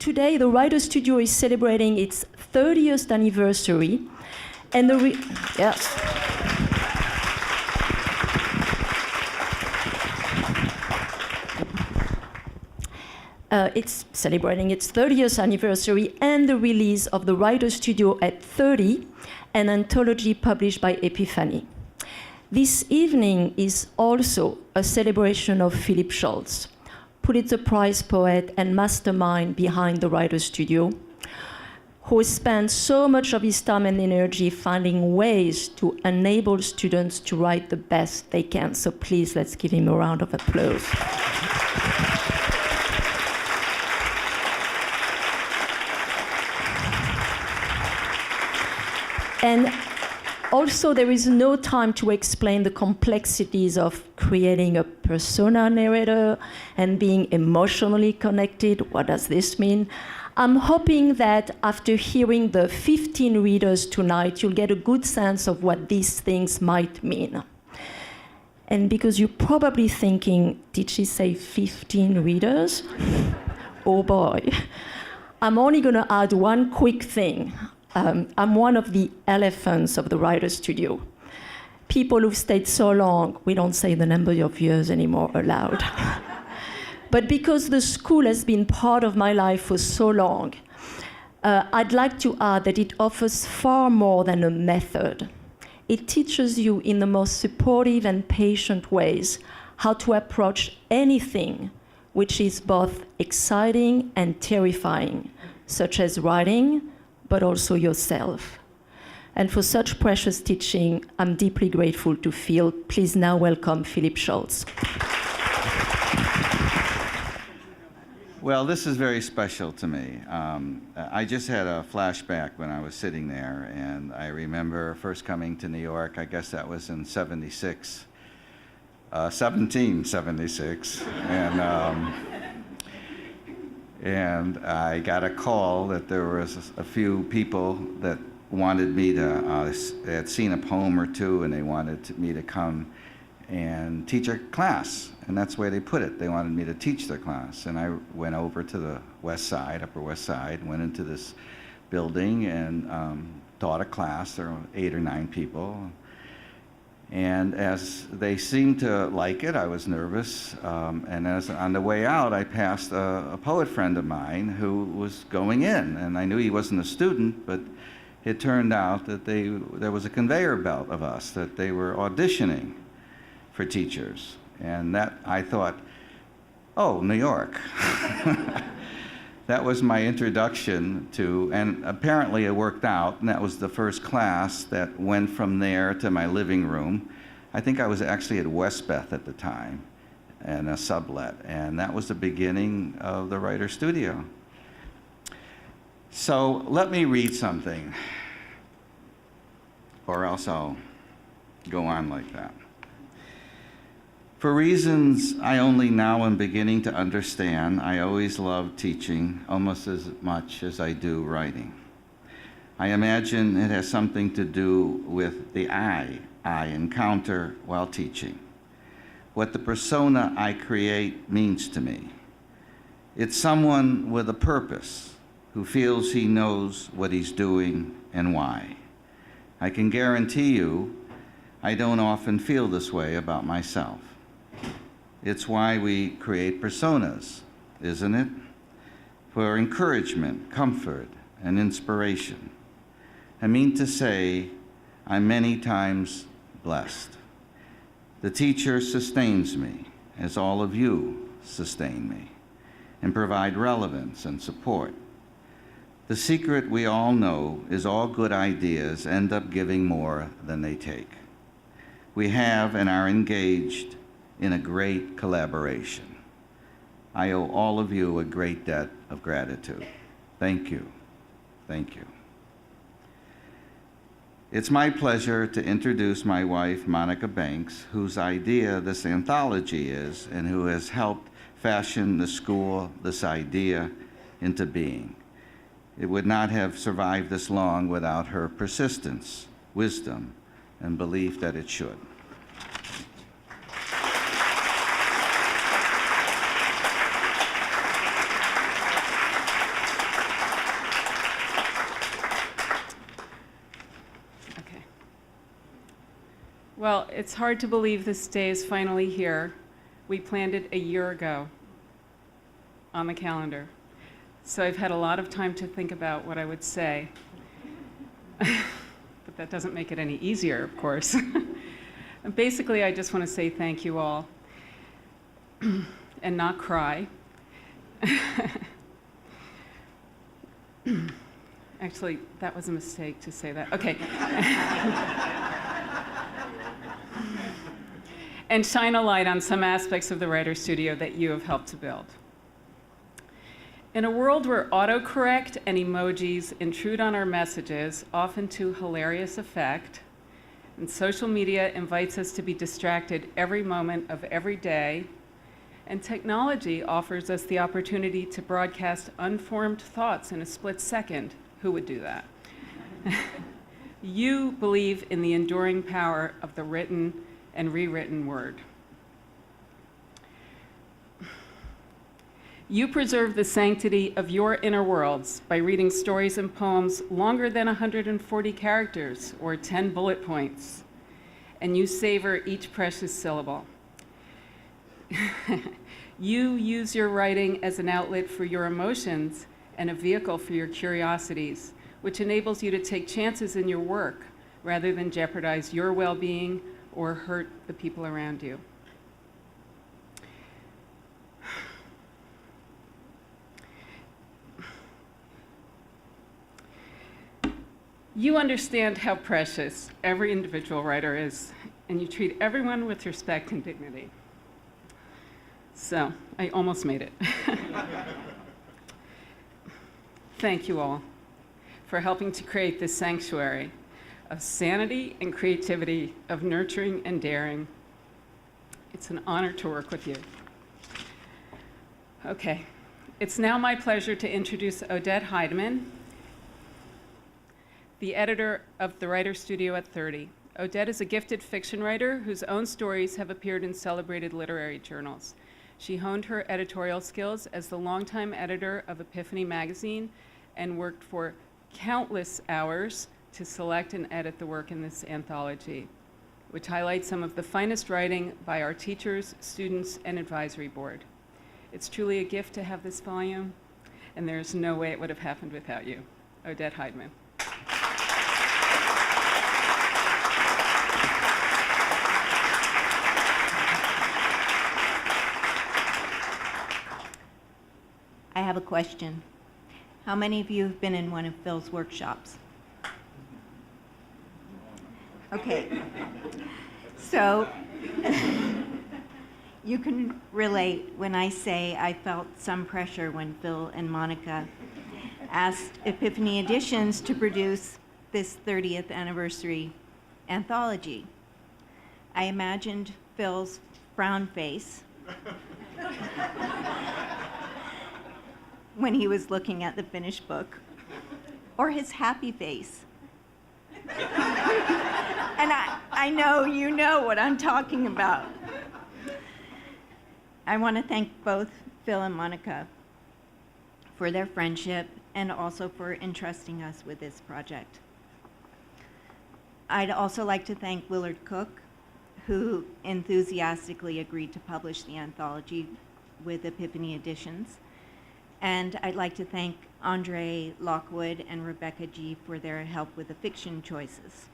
today the Writer Studio is celebrating its 30th anniversary, and yes. It's celebrating its 30th anniversary and the release of the Writer Studio at 30, an anthology published by Epiphany. This evening is also a celebration of Philip Schultz, Pulitzer Prize poet and mastermind behind the Writer Studio, who spent so much of his time and energy finding ways to enable students to write the best they can. So please, let's give him a round of applause. And also, there is no time to explain the complexities of creating a persona narrator and being emotionally connected. What does this mean? I'm hoping that after hearing the 15 readers tonight, you'll get a good sense of what these things might mean. And because you're probably thinking, did she say 15 readers? Oh boy. I'm only going to add one quick thing. I'm one of the elephants of the Writer Studio. People who've stayed so long, we don't say the number of years anymore aloud. But because the school has been part of my life for so long, I'd like to add that it offers far more than a method. It teaches you in the most supportive and patient ways how to approach anything which is both exciting and terrifying, such as writing, but also yourself. And for such precious teaching, I'm deeply grateful to Phil. Please now welcome Philip Schultz. Well, this is very special to me. I just had a flashback when I was sitting there, and I remember first coming to New York. I guess that was in 1776. And I got a call that there was a few people that wanted me to, they had seen a poem or two, and they wanted me to come and teach a class. And that's the way they put it. They wanted me to teach their class. And I went over to the West Side, Upper West Side, went into this building and taught a class. There were 8 or 9 people. And as they seemed to like it, I was nervous. And as on the way out, I passed a poet friend of mine who was going in. And I knew he wasn't a student, but it turned out that there was a conveyor belt of us, that they were auditioning for teachers. And that, I thought, oh, New York. That was my introduction to, and apparently it worked out, and that was the first class that went from there to my living room. I think I was actually at Westbeth at the time, and a sublet, and that was the beginning of the Writer Studio. So let me read something, or else I'll go on like that. For reasons I only now am beginning to understand, I always loved teaching almost as much as I do writing. I imagine it has something to do with the I encounter while teaching, what the persona I create means to me. It's someone with a purpose who feels he knows what he's doing and why. I can guarantee you I don't often feel this way about myself. It's why we create personas, isn't it? For encouragement, comfort, and inspiration. I mean to say, I'm many times blessed. The teacher sustains me, as all of you sustain me, and provide relevance and support. The secret we all know is all good ideas end up giving more than they take. We have and are engaged in a great collaboration. I owe all of you a great debt of gratitude. Thank you. Thank you. It's my pleasure to introduce my wife, Monica Banks, whose idea this anthology is, and who has helped fashion the school, this idea, into being. It would not have survived this long without her persistence, wisdom, and belief that it should. Well, it's hard to believe this day is finally here. We planned it a year ago on the calendar. So I've had a lot of time to think about what I would say. But that doesn't make it any easier, of course. And basically, I just want to say thank you all and not cry. Actually, that was a mistake to say that. Okay. And shine a light on some aspects of the Writer's Studio that you have helped to build. In a world where autocorrect and emojis intrude on our messages, often to hilarious effect, and social media invites us to be distracted every moment of every day, and technology offers us the opportunity to broadcast unformed thoughts in a split second, who would do that? You believe in the enduring power of the written and rewritten word. You preserve the sanctity of your inner worlds by reading stories and poems longer than 140 characters or 10 bullet points, and you savor each precious syllable. You use your writing as an outlet for your emotions and a vehicle for your curiosities, which enables you to take chances in your work rather than jeopardize your well-being or hurt the people around you. You understand how precious every individual writer is, and you treat everyone with respect and dignity. So, I almost made it. Thank you all for helping to create this sanctuary of sanity and creativity, of nurturing and daring. It's an honor to work with you. Okay, it's now my pleasure to introduce Odette Heideman, the editor of the Writer's Studio at 30. Odette is a gifted fiction writer whose own stories have appeared in celebrated literary journals. She honed her editorial skills as the longtime editor of Epiphany magazine and worked for countless hours to select and edit the work in this anthology, which highlights some of the finest writing by our teachers, students, and advisory board. It's truly a gift to have this volume, and there's no way it would have happened without you. Odette Heideman. I have a question. How many of you have been in one of Phil's workshops? Okay. So you can relate when I say I felt some pressure when Phil and Monica asked Epiphany Editions to produce this 30th anniversary anthology. I imagined Phil's frown face when he was looking at the finished book, or his happy face. And I know you know what I'm talking about. I want to thank both Phil and Monica for their friendship and also for entrusting us with this project. I'd also like to thank Willard Cook, who enthusiastically agreed to publish the anthology with Epiphany Editions. And I'd like to thank Andre Lockwood and Rebecca G. for their help with the fiction choices.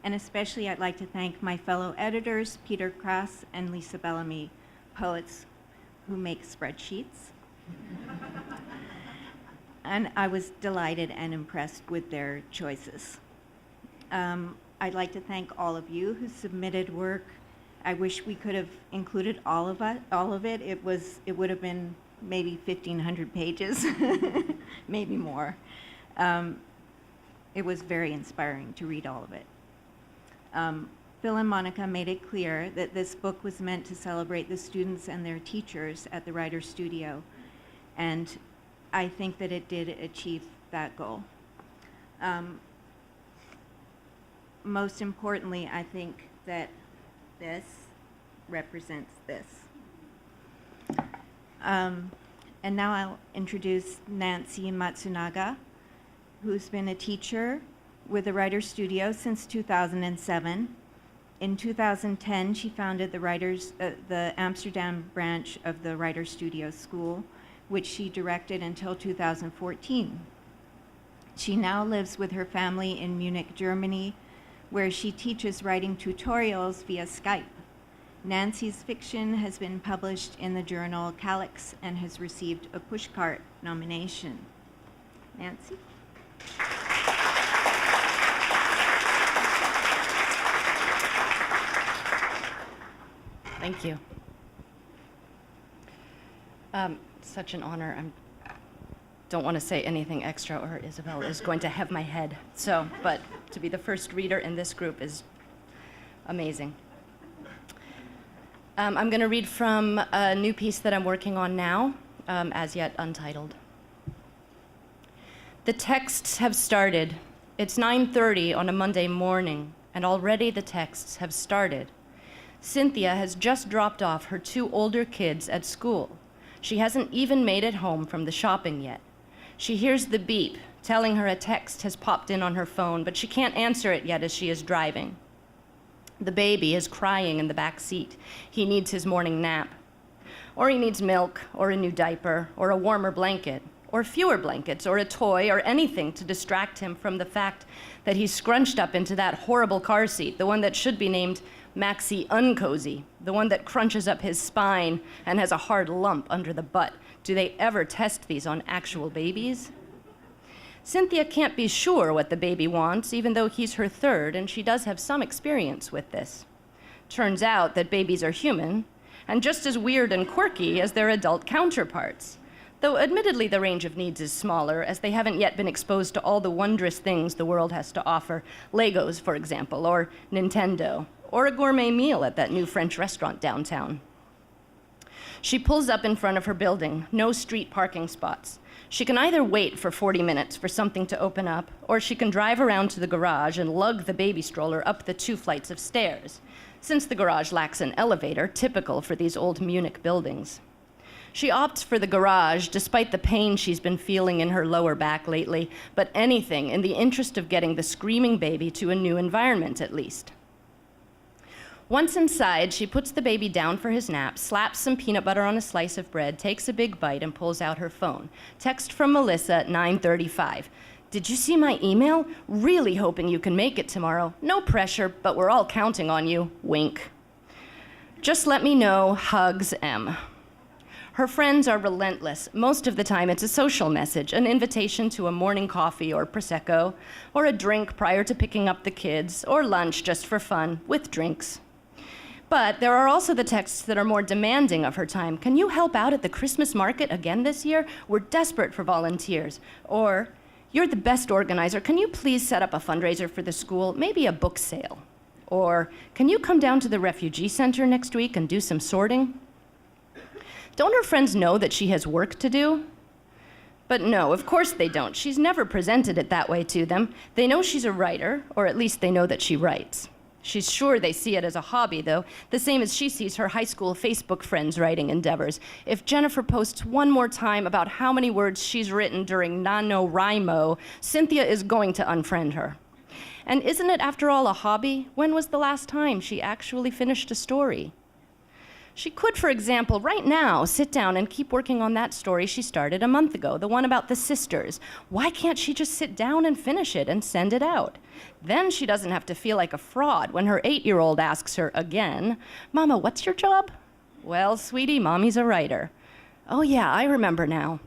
And especially I'd like to thank my fellow editors, Peter Krass and Lisa Bellamy, poets who make spreadsheets. And I was delighted and impressed with their choices. I'd like to thank all of you who submitted work. I wish we could have included all of it. It would have been maybe 1,500 pages, maybe more. It was very inspiring to read all of it. Phil and Monica made it clear that this book was meant to celebrate the students and their teachers at the Writer's Studio, and I think that it did achieve that goal. Most importantly, I think that this represents this. And now I'll introduce Nancy Matsunaga, who's been a teacher with the Writer's Studio since 2007. In 2010, she founded the Amsterdam branch of the Writer's Studio School, which she directed until 2014. She now lives with her family in Munich, Germany, where she teaches writing tutorials via Skype. Nancy's fiction has been published in the journal Calyx and has received a Pushcart nomination. Nancy? Thank you. Such an honor. I don't want to say anything extra or Isabel is going to have my head. But to be the first reader in this group is amazing. I'm going to read from a new piece that I'm working on now, as yet untitled. The texts have started. It's 9:30 on a Monday morning, and already the texts have started. Cynthia has just dropped off her 2 older kids at school. She hasn't even made it home from the shopping yet. She hears the beep, telling her a text has popped in on her phone, but she can't answer it yet as she is driving. The baby is crying in the back seat. He needs his morning nap. Or he needs milk, or a new diaper, or a warmer blanket, or fewer blankets, or a toy, or anything to distract him from the fact that he's scrunched up into that horrible car seat, the one that should be named Maxi Uncozy, the one that crunches up his spine and has a hard lump under the butt. Do they ever test these on actual babies? Cynthia can't be sure what the baby wants, even though he's her 3rd, and she does have some experience with this. Turns out that babies are human, and just as weird and quirky as their adult counterparts. Though admittedly the range of needs is smaller, as they haven't yet been exposed to all the wondrous things the world has to offer. Legos, for example, or Nintendo, or a gourmet meal at that new French restaurant downtown. She pulls up in front of her building, no street parking spots. She can either wait for 40 minutes for something to open up, or she can drive around to the garage and lug the baby stroller up the 2 flights of stairs, since the garage lacks an elevator, typical for these old Munich buildings. She opts for the garage, despite the pain she's been feeling in her lower back lately, but anything in the interest of getting the screaming baby to a new environment, at least. Once inside, she puts the baby down for his nap, slaps some peanut butter on a slice of bread, takes a big bite, and pulls out her phone. Text from Melissa at 9:35. Did you see my email? Really hoping you can make it tomorrow. No pressure, but we're all counting on you. Wink. Just let me know. Hugs, M. Her friends are relentless. Most of the time, it's a social message, an invitation to a morning coffee or Prosecco, or a drink prior to picking up the kids, or lunch just for fun, with drinks. But there are also the texts that are more demanding of her time. Can you help out at the Christmas market again this year? We're desperate for volunteers. Or, you're the best organizer. Can you please set up a fundraiser for the school? Maybe a book sale. Or, can you come down to the refugee center next week and do some sorting? Don't her friends know that she has work to do? But no, of course they don't. She's never presented it that way to them. They know she's a writer, or at least they know that she writes. She's sure they see it as a hobby, though, the same as she sees her high school Facebook friends' writing endeavors. If Jennifer posts one more time about how many words she's written during NaNoWriMo, Cynthia is going to unfriend her. And isn't it, after all, a hobby? When was the last time she actually finished a story? She could, for example, right now, sit down and keep working on that story she started a month ago, the one about the sisters. Why can't she just sit down and finish it and send it out? Then she doesn't have to feel like a fraud when her 8-year-old asks her again, Mama, what's your job? Well, sweetie, Mommy's a writer. Oh yeah, I remember now.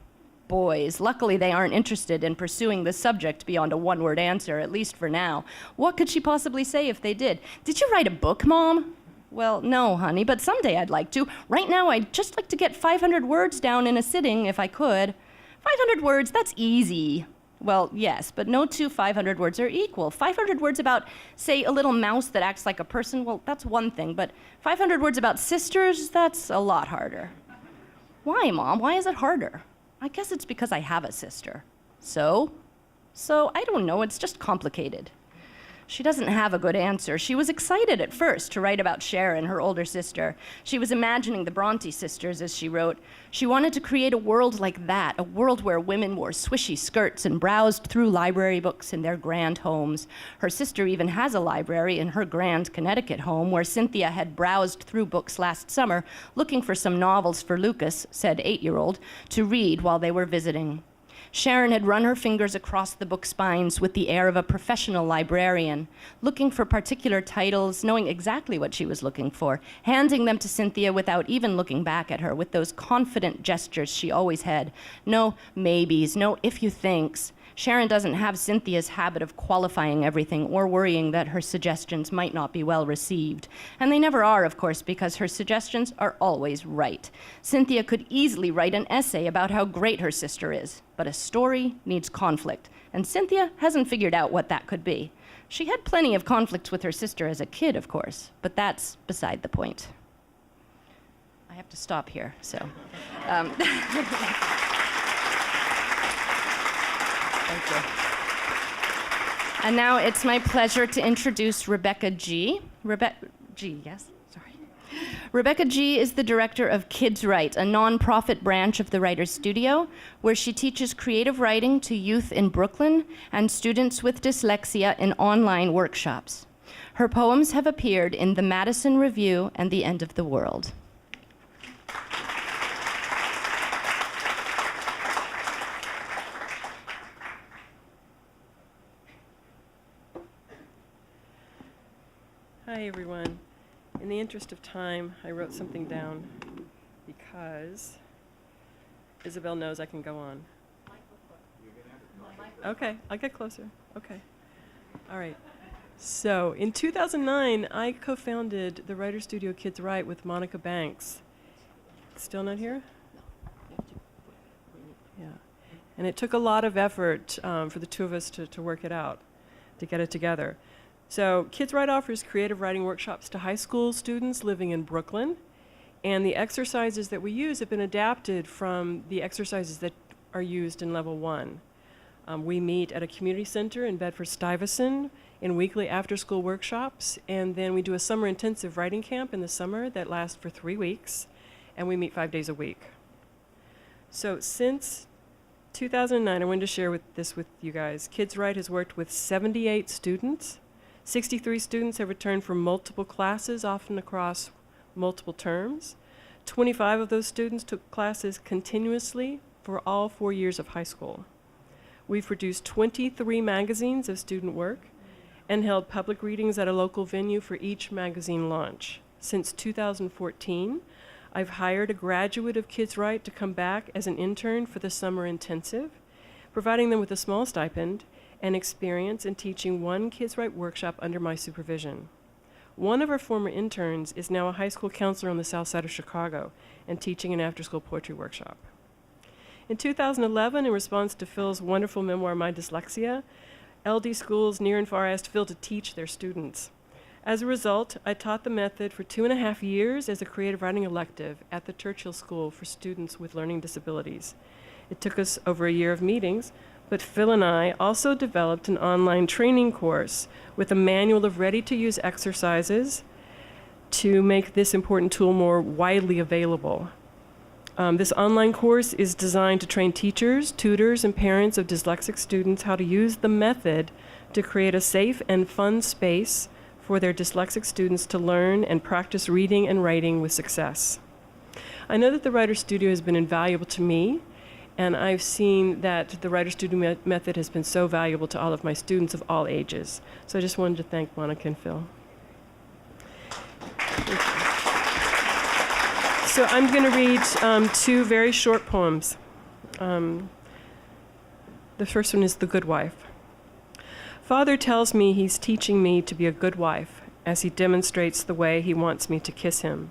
Boys, luckily they aren't interested in pursuing the subject beyond a one-word answer, at least for now. What could she possibly say if they did? Did you write a book, Mom? Well, no, honey, but someday I'd like to. Right now, I'd just like to get 500 words down in a sitting, if I could. 500 words, that's easy. Well, yes, but no 2 500 words are equal. 500 words about, say, a little mouse that acts like a person, well, that's one thing, but 500 words about sisters, that's a lot harder. Why, Mom? Why is it harder? I guess it's because I have a sister. So, I don't know, it's just complicated. She doesn't have a good answer. She was excited at first to write about Sharon, her older sister. She was imagining the Bronte sisters, as she wrote. She wanted to create a world like that, a world where women wore swishy skirts and browsed through library books in their grand homes. Her sister even has a library in her grand Connecticut home, where Cynthia had browsed through books last summer, looking for some novels for Lucas, said 8-year-old, to read while they were visiting. Sharon had run her fingers across the book spines with the air of a professional librarian, looking for particular titles, knowing exactly what she was looking for, handing them to Cynthia without even looking back at her, with those confident gestures she always had. No maybes, no if you thinks. Sharon doesn't have Cynthia's habit of qualifying everything or worrying that her suggestions might not be well received. And they never are, of course, because her suggestions are always right. Cynthia could easily write an essay about how great her sister is, but a story needs conflict, and Cynthia hasn't figured out what that could be. She had plenty of conflicts with her sister as a kid, of course, but that's beside the point. I have to stop here, so. Thank you. And now it's my pleasure to introduce Rebecca G. Rebecca G, yes? Sorry. Rebecca G is the director of Kids Write, a nonprofit branch of the Writers Studio, where she teaches creative writing to youth in Brooklyn and students with dyslexia in online workshops. Her poems have appeared in the Madison Review and The End of the World. Hi, everyone. In the interest of time, I wrote something down because Isabel knows I can go on. Okay, I'll get closer. Okay. All right. So, in 2009, I co-founded the Writer Studio Kids Write with Monica Banks. Still not here? Yeah. And it took a lot of effort for the two of us to work it out, to get it together. So Kids Write offers creative writing workshops to high school students living in Brooklyn, and the exercises that we use have been adapted from the exercises that are used in Level 1. We meet at a community center in Bedford-Stuyvesant in weekly after-school workshops, and then we do a summer intensive writing camp in the summer that lasts for 3 weeks, and we meet 5 days a week. So since 2009, I wanted to share this with you guys. Kids Write has worked with 78 students. 63 students have returned from multiple classes, often across multiple terms. 25 of those students took classes continuously for all 4 years of high school. We've produced 23 magazines of student work and held public readings at a local venue for each magazine launch. Since 2014, I've hired a graduate of Kids Write to come back as an intern for the summer intensive, providing them with a small stipend and experience in teaching one Kids Write workshop under my supervision. One of our former interns is now a high school counselor on the south side of Chicago and teaching an after-school poetry workshop. In 2011, in response to Phil's wonderful memoir, My Dyslexia, LD schools near and far asked Phil to teach their students. As a result, I taught the method for 2.5 years as a creative writing elective at the Churchill School for students with learning disabilities. It took us over a year of meetings, but Phil and I also developed an online training course with a manual of ready-to-use exercises to make this important tool more widely available. This online course is designed to train teachers, tutors, and parents of dyslexic students how to use the method to create a safe and fun space for their dyslexic students to learn and practice reading and writing with success. I know that the Writer Studio has been invaluable to me, and I've seen that the Writer Studio method has been so valuable to all of my students of all ages. So I just wanted to thank Monica and Phil. So I'm going to read 2 very short poems. The first one is The Good Wife. Father tells me he's teaching me to be a good wife as he demonstrates the way he wants me to kiss him.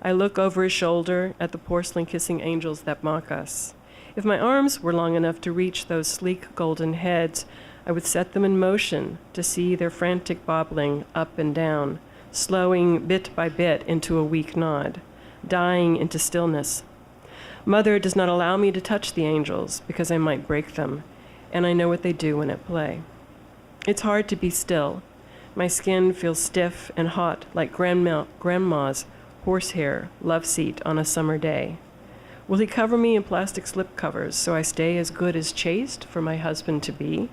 I look over his shoulder at the porcelain kissing angels that mock us. If my arms were long enough to reach those sleek golden heads, I would set them in motion to see their frantic bobbling up and down, slowing bit by bit into a weak nod, dying into stillness. Mother does not allow me to touch the angels because I might break them, and I know what they do when at play. It's hard to be still, My skin feels stiff and hot like grandma's horsehair love seat on a summer day. Will he cover me in plastic slip covers so I stay as good as chaste for my husband to be?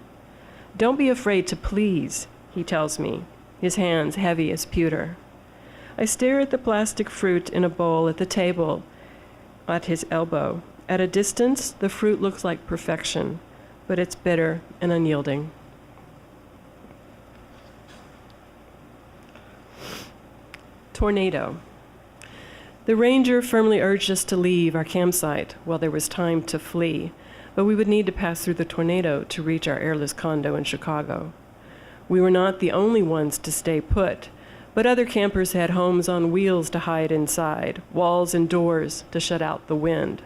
Don't be afraid to please, he tells me, his hands heavy as pewter. I stare at the plastic fruit in a bowl at the table at his elbow. At a distance, the fruit looks like perfection, but it's bitter and unyielding. Tornado. The ranger firmly urged us to leave our campsite while there was time to flee, but we would need to pass through the tornado to reach our airless condo in Chicago. We were not the only ones to stay put, but other campers had homes on wheels to hide inside, walls and doors to shut out the wind.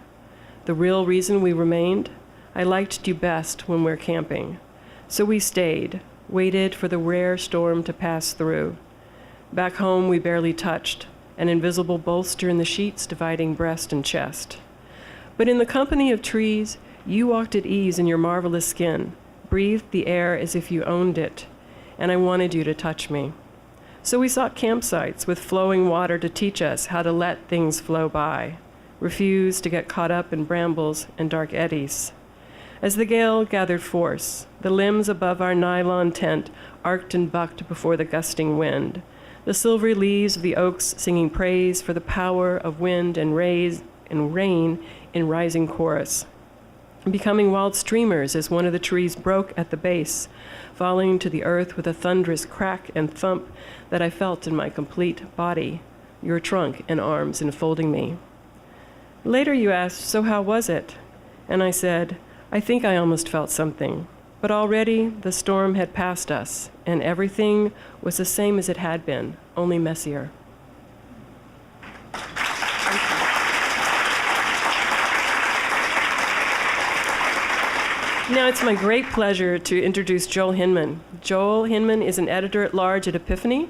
The real reason we remained? I liked you best when we're camping. So we stayed, waited for the rare storm to pass through. Back home, we barely touched, an invisible bolster in the sheets dividing breast and chest. But in the company of trees, you walked at ease in your marvelous skin, breathed the air as if you owned it, and I wanted you to touch me. So we sought campsites with flowing water to teach us how to let things flow by, refused to get caught up in brambles and dark eddies. As the gale gathered force, the limbs above our nylon tent arced and bucked before the gusting wind, the silvery leaves of the oaks singing praise for the power of wind and rain in rising chorus, becoming wild streamers as one of the trees broke at the base, falling to the earth with a thunderous crack and thump that I felt in my complete body, your trunk and arms enfolding me. Later you asked, so how was it? And I said, I think I almost felt something. But already the storm had passed us, and everything was the same as it had been, only messier. Now it's my great pleasure to introduce Joel Hinman. Joel Hinman is an editor-at-large at Epiphany,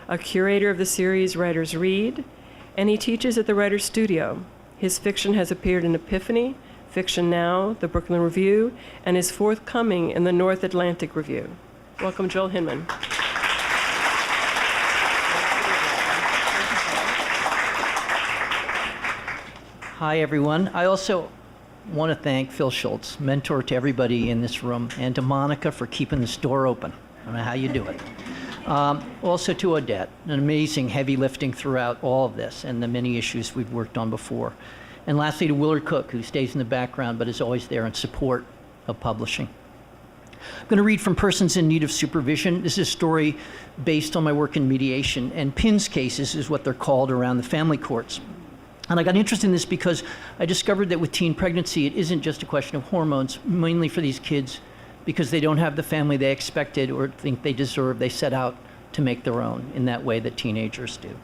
a curator of the series Writers Read, and he teaches at the Writers Studio. His fiction has appeared in Epiphany, Fiction Now, the Brooklyn Review, and is forthcoming in the North Atlantic Review. Welcome, Joel Hinman. Hi, everyone. I also want to thank Phil Schultz, mentor to everybody in this room, and to Monica for keeping this door open. I don't know how you do it. Also to Odette, an amazing heavy lifting throughout all of this and the many issues we've worked on before. And lastly, to Willard Cook, who stays in the background but is always there in support of publishing. I'm going to read from Persons in Need of Supervision. This is a story based on my work in mediation, and PINS cases is what they're called around the family courts. And I got interested in this because I discovered that with teen pregnancy, it isn't just a question of hormones, mainly for these kids, because they don't have the family they expected or think they deserve. They set out to make their own in that way that teenagers do.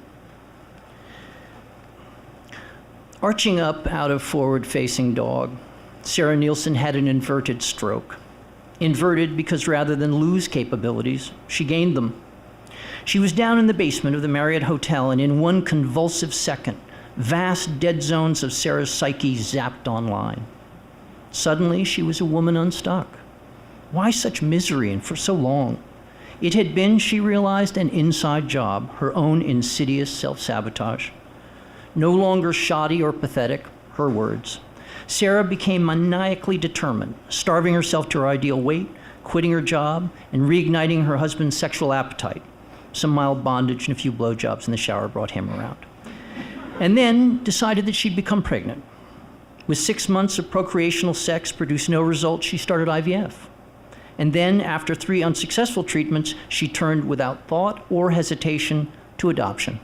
Arching up out of forward-facing dog, Sarah Nielsen had an inverted stroke. Inverted because rather than lose capabilities, she gained them. She was down in the basement of the Marriott Hotel, and in one convulsive second, vast dead zones of Sarah's psyche zapped online. Suddenly, she was a woman unstuck. Why such misery and for so long? It had been, she realized, an inside job, her own insidious self-sabotage. No longer shoddy or pathetic, her words. Sarah became maniacally determined, starving herself to her ideal weight, quitting her job, and reigniting her husband's sexual appetite. Some mild bondage and a few blowjobs in the shower brought him around. And then decided that she'd become pregnant. With 6 months of procreational sex produced no results, she started IVF. And then, after 3 unsuccessful treatments, she turned without thought or hesitation to adoption.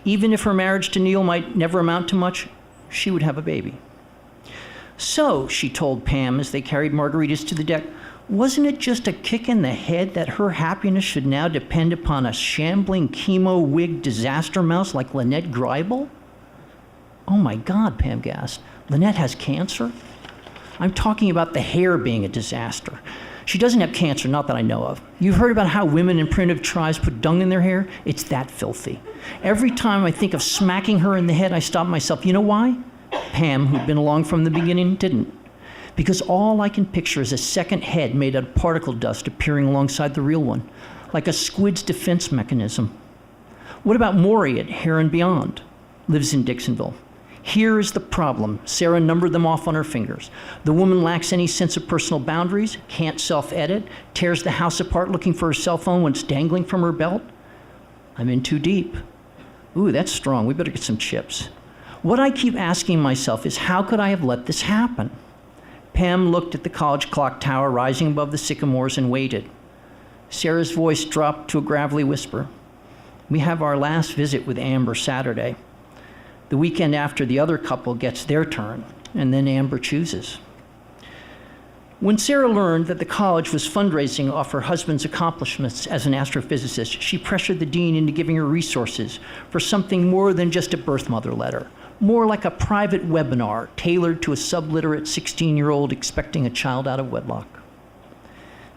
Even if her marriage to Neil might never amount to much, she would have a baby. So, she told Pam as they carried margaritas to the deck, wasn't it just a kick in the head that her happiness should now depend upon a shambling chemo-wig disaster mouse like Lynette Greibel? Oh my God, Pam gasped. Lynette has cancer? I'm talking about the hair being a disaster. She doesn't have cancer, not that I know of. You've heard about how women in primitive tribes put dung in their hair? It's that filthy. Every time I think of smacking her in the head, I stop myself. You know why? Pam, who'd been along from the beginning, didn't. Because all I can picture is a second head made out of particle dust appearing alongside the real one. like a squid's defense mechanism. What about Maury at Hair and Beyond? Lives in Dixonville. Here is the problem. Sarah numbered them off on her fingers. The woman lacks any sense of personal boundaries, can't self-edit, tears the house apart looking for her cell phone when it's dangling from her belt. I'm in too deep. Ooh, that's strong. We better get some chips. What I keep asking myself is, how could I have let this happen? Pam looked at the college clock tower rising above the sycamores and waited. Sarah's voice dropped to a gravelly whisper. We have our last visit with Amber Saturday. The weekend after, the other couple gets their turn, and then Amber chooses. When Sarah learned that the college was fundraising off her husband's accomplishments as an astrophysicist, she pressured the dean into giving her resources for something more than just a birth mother letter, more like a private webinar tailored to a subliterate 16-year-old expecting a child out of wedlock.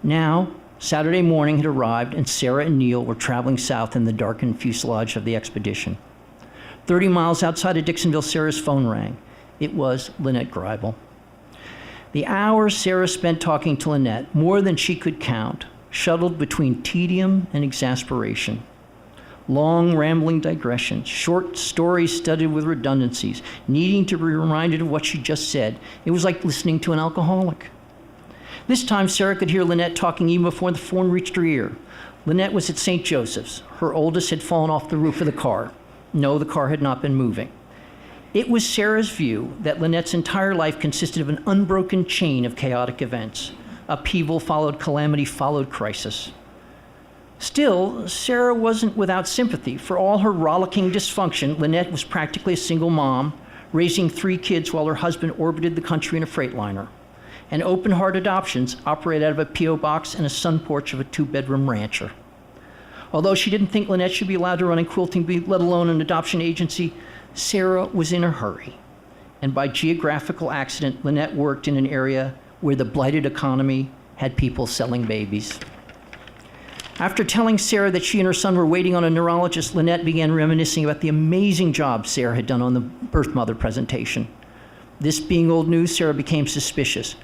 Now, Saturday morning had arrived, and Sarah and Neil were traveling south in the darkened fuselage of the expedition. 30 miles outside of Dixonville, Sarah's phone rang. It was Lynette Greibel. The hours Sarah spent talking to Lynette, more than she could count, shuttled between tedium and exasperation. Long, rambling digressions, short stories studded with redundancies, needing to be reminded of what she just said. It was like listening to an alcoholic. This time, Sarah could hear Lynette talking even before the phone reached her ear. Lynette was at St. Joseph's. Her oldest had fallen off the roof of the car. No, the car had not been moving. It was Sarah's view that Lynette's entire life consisted of an unbroken chain of chaotic events. Upheaval followed calamity, followed crisis. Still, Sarah wasn't without sympathy. For all her rollicking dysfunction, Lynette was practically a single mom, raising 3 kids while her husband orbited the country in a Freightliner. And Open Heart Adoptions operate out of a P.O. box and a sun porch of a 2-bedroom rancher. Although she didn't think Lynette should be allowed to run a quilting bee, let alone an adoption agency, Sarah was in a hurry. And by geographical accident, Lynette worked in an area where the blighted economy had people selling babies. After telling Sarah that she and her son were waiting on a neurologist, Lynette began reminiscing about the amazing job Sarah had done on the birth mother presentation. This being old news, Sarah became suspicious.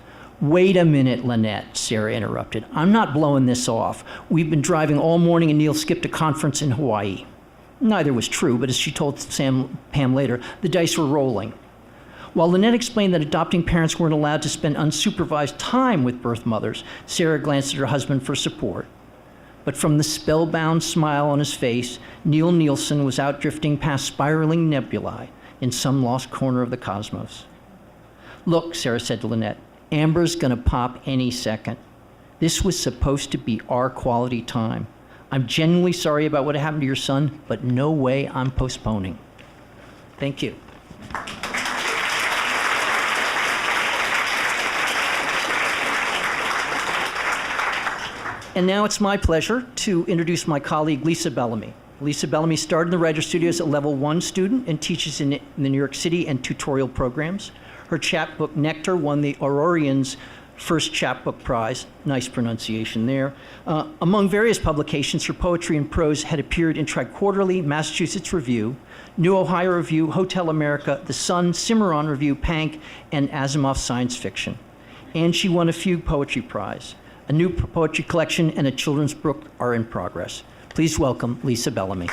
Wait a minute, Lynette, Sarah interrupted. I'm not blowing this off. We've been driving all morning and Neil skipped a conference in Hawaii. Neither was true, but as she told Pam later, the dice were rolling. While Lynette explained that adopting parents weren't allowed to spend unsupervised time with birth mothers, Sarah glanced at her husband for support. But from the spellbound smile on his face, Neil Nielsen was out drifting past spiraling nebulae in some lost corner of the cosmos. Look, Sarah said to Lynette, Amber's gonna pop any second. This was supposed to be our quality time. I'm genuinely sorry about what happened to your son, but no way I'm postponing. Thank you. And now it's my pleasure to introduce my colleague, Lisa Bellamy. Lisa Bellamy started in the Writer Studios as a level 1 student and teaches in the New York City and tutorial programs. Her chapbook, Nectar, won the Aurorian's first chapbook prize. Nice pronunciation there. Among various publications, her poetry and prose had appeared in Triquarterly, Massachusetts Review, New Ohio Review, Hotel America, The Sun, Cimarron Review, Pank, and Asimov Science Fiction. And she won a Fugue Poetry Prize. A new poetry collection and a children's book are in progress. Please welcome Lisa Bellamy.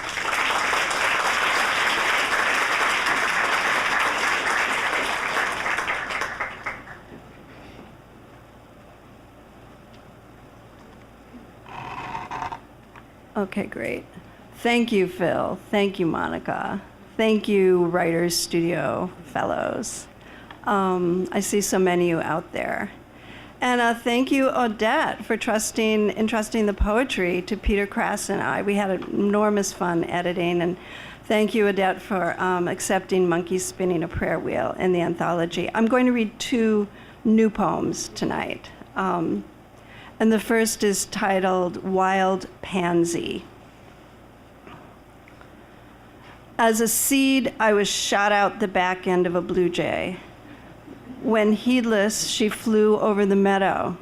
Okay, great. Thank you, Phil. Thank you, Monica. Thank you, Writers Studio fellows. I see so many of you out there. And thank you, Odette, for entrusting the poetry to Peter, Krass, and I. We had enormous fun editing. And thank you, Odette, for accepting Monkeys Spinning a Prayer Wheel in the anthology. I'm going to read 2 new poems tonight. And the first is titled Wild Pansy. As a seed, I was shot out the back end of a blue jay. When heedless, she flew over the meadow.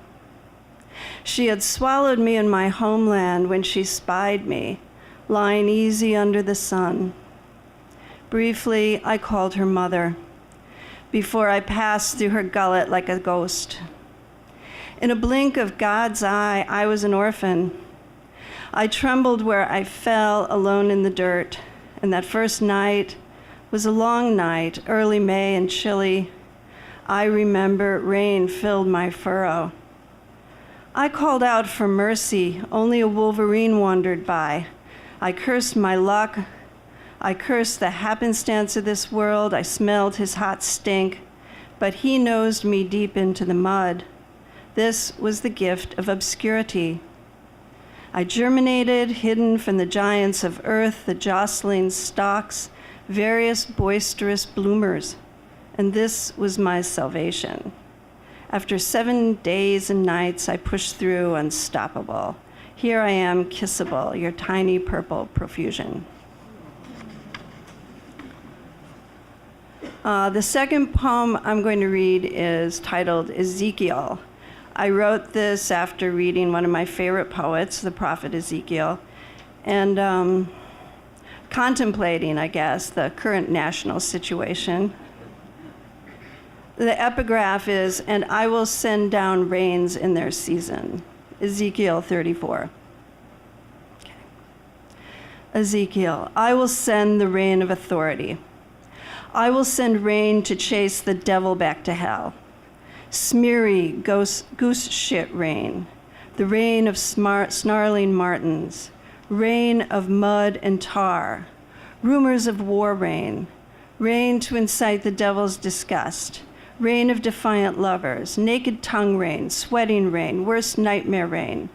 She had swallowed me in my homeland when she spied me, lying easy under the sun. Briefly, I called her mother, before I passed through her gullet like a ghost. In a blink of God's eye, I was an orphan. I trembled where I fell alone in the dirt, and that first night was a long night, early May and chilly. I remember rain filled my furrow. I called out for mercy, only a wolverine wandered by. I cursed my luck. I cursed the happenstance of this world. I smelled his hot stink, but he nosed me deep into the mud. This was the gift of obscurity. I germinated, hidden from the giants of earth, the jostling stalks, various boisterous bloomers, and this was my salvation. After 7 days and nights, I pushed through unstoppable. Here I am, kissable, your tiny purple profusion. The second poem I'm going to read is titled Ezekiel. I wrote this after reading one of my favorite poets, the prophet Ezekiel, and contemplating, I guess, the current national situation. The epigraph is, "And I will send down rains in their season." Ezekiel 34. Okay. Ezekiel, I will send the rain of authority. I will send rain to chase the devil back to hell. Smeary goose shit rain, the rain of snarling martins, rain of mud and tar, rumors of war rain, rain to incite the devil's disgust, rain of defiant lovers, naked tongue rain, sweating rain, worst nightmare rain.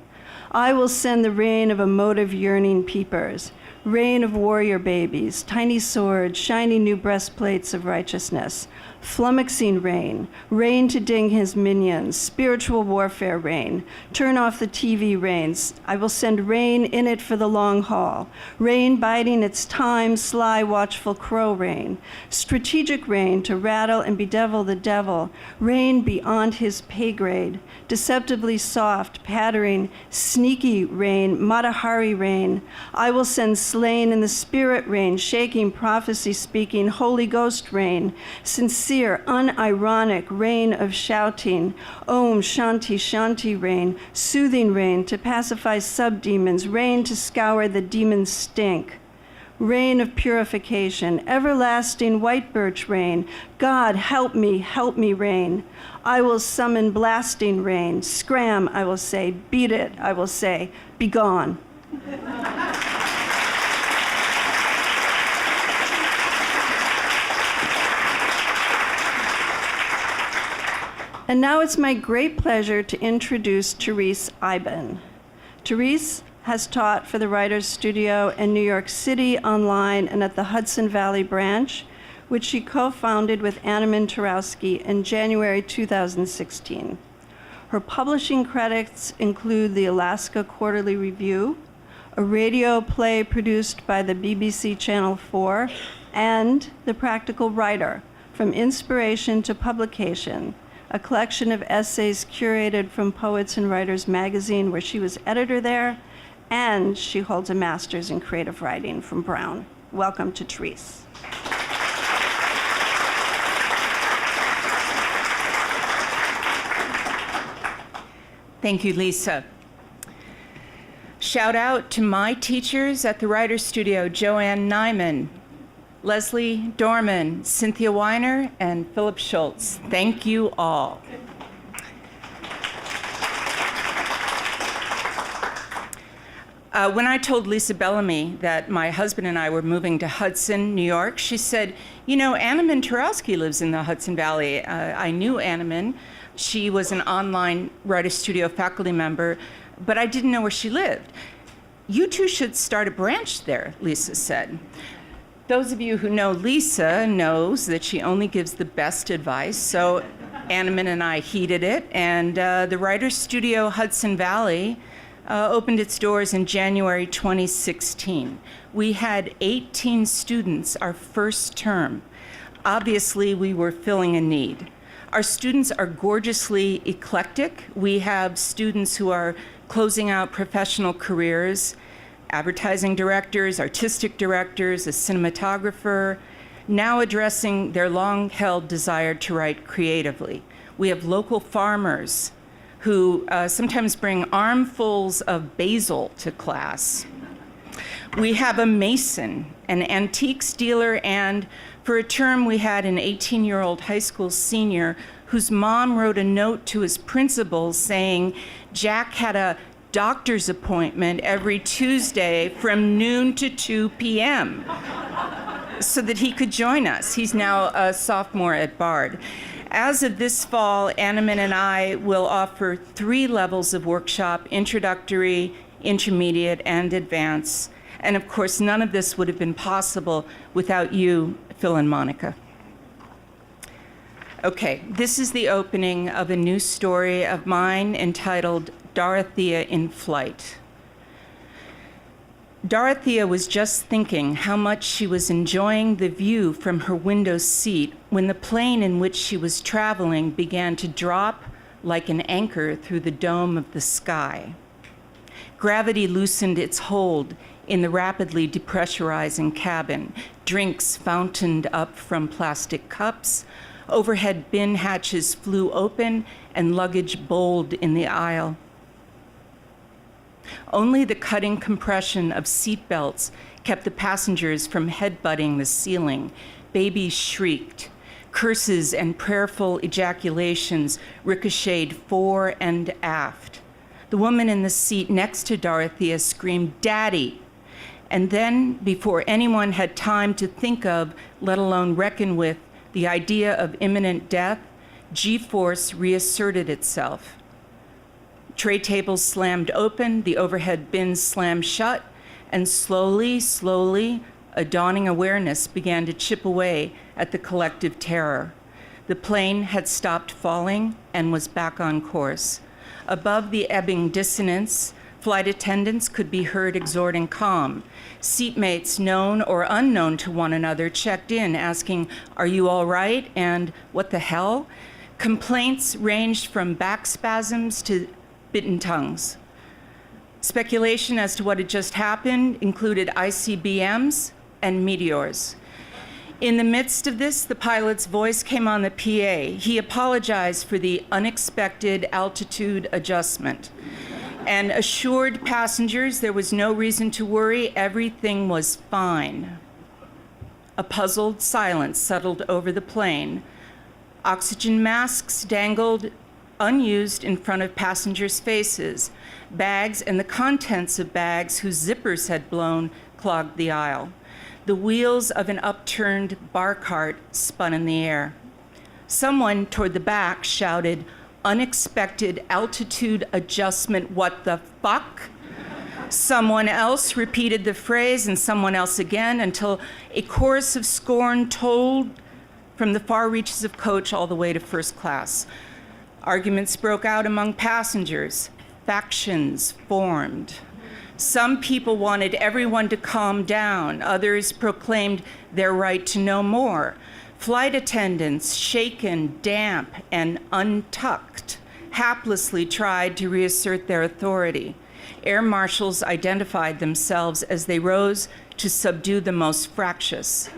I will send the rain of emotive yearning peepers, rain of warrior babies, tiny swords, shiny new breastplates of righteousness, flummoxing rain, rain to ding his minions, spiritual warfare rain, turn off the TV rains. I will send rain in it for the long haul, rain biding its time, sly, watchful crow rain, strategic rain to rattle and bedevil the devil, rain beyond his pay grade, deceptively soft, pattering, sneaky rain, Matahari rain. I will send slain in the spirit rain, shaking, prophecy speaking, Holy Ghost rain, sincere, unironic rain of shouting, Om Shanti Shanti rain, soothing rain to pacify subdemons, rain to scour the demon's stink. Rain of purification, everlasting white birch rain, God help me rain. I will summon blasting rain, scram, I will say, beat it, I will say, be gone. And now it's my great pleasure to introduce Therese Eiben. Therese has taught for the Writers' Studio in New York City, online, and at the Hudson Valley branch, which she co-founded with Anneman Tarowski in January 2016. Her publishing credits include the Alaska Quarterly Review, a radio play produced by the BBC Channel 4, and The Practical Writer, From Inspiration to Publication, a collection of essays curated from Poets and Writers magazine, where she was editor there, and she holds a master's in creative writing from Brown. Welcome to Therese. Thank you, Lisa. Shout out to my teachers at the Writers' Studio, Joanne Nyman, Lesley Dormen, Cynthia Weiner, and Philip Schultz. Thank you all. When I told Lisa Bellamy that my husband and I were moving to Hudson, New York, she said, you know, Anneman Tarowski lives in the Hudson Valley. I knew Anneman. She was an online Writers' Studio faculty member, but I didn't know where she lived. You two should start a branch there, Lisa said. Those of you who know Lisa knows that she only gives the best advice, so Anneman and I heeded it, and the Writers' Studio Hudson Valley opened its doors in January 2016. We had 18 students our first term. Obviously, we were filling a need. Our students are gorgeously eclectic. We have students who are closing out professional careers, advertising directors, artistic directors, a cinematographer, now addressing their long-held desire to write creatively. We have local farmers who sometimes bring armfuls of basil to class. We have a mason, an antiques dealer, and for a term we had an 18-year-old high school senior whose mom wrote a note to his principal saying Jack had a doctor's appointment every Tuesday from noon to 2 p.m. so that he could join us. He's now a sophomore at Bard. As of this fall, Heineman and I will offer 3 levels of workshop: introductory, intermediate, and advanced. And of course, none of this would have been possible without you, Phil and Monica. Okay, this is the opening of a new story of mine entitled Dorothea in Flight. Dorothea was just thinking how much she was enjoying the view from her window seat when the plane in which she was traveling began to drop like an anchor through the dome of the sky. Gravity loosened its hold in the rapidly depressurizing cabin. Drinks fountained up from plastic cups. Overhead bin hatches flew open and luggage bowled in the aisle. Only the cutting compression of seat belts kept the passengers from headbutting the ceiling. Babies shrieked. Curses and prayerful ejaculations ricocheted fore and aft. The woman in the seat next to Dorothea screamed, "Daddy!" And then, before anyone had time to think of, let alone reckon with, the idea of imminent death, G-force reasserted itself. Tray tables slammed open, the overhead bins slammed shut, and slowly, a dawning awareness began to chip away at the collective terror. The plane had stopped falling and was back on course. Above the ebbing dissonance, flight attendants could be heard exhorting calm. Seatmates, known or unknown to one another, checked in, asking, "Are you all right?" and "What the hell?" Complaints ranged from back spasms to bitten tongues. Speculation as to what had just happened included ICBMs and meteors. In the midst of this, the pilot's voice came on the PA. He apologized for the unexpected altitude adjustment and assured passengers there was no reason to worry, everything was fine. A puzzled silence settled over the plane. Oxygen masks dangled unused in front of passengers' faces. Bags and the contents of bags whose zippers had blown clogged the aisle. The wheels of an upturned bar cart spun in the air. Someone toward the back shouted, "Unexpected altitude adjustment, what the fuck?" Someone else repeated the phrase and someone else again until a chorus of scorn tolled from the far reaches of coach all the way to first class. Arguments broke out among passengers. Factions formed. Some people wanted everyone to calm down. Others proclaimed their right to know more. Flight attendants, shaken, damp, and untucked, haplessly tried to reassert their authority. Air marshals identified themselves as they rose to subdue the most fractious.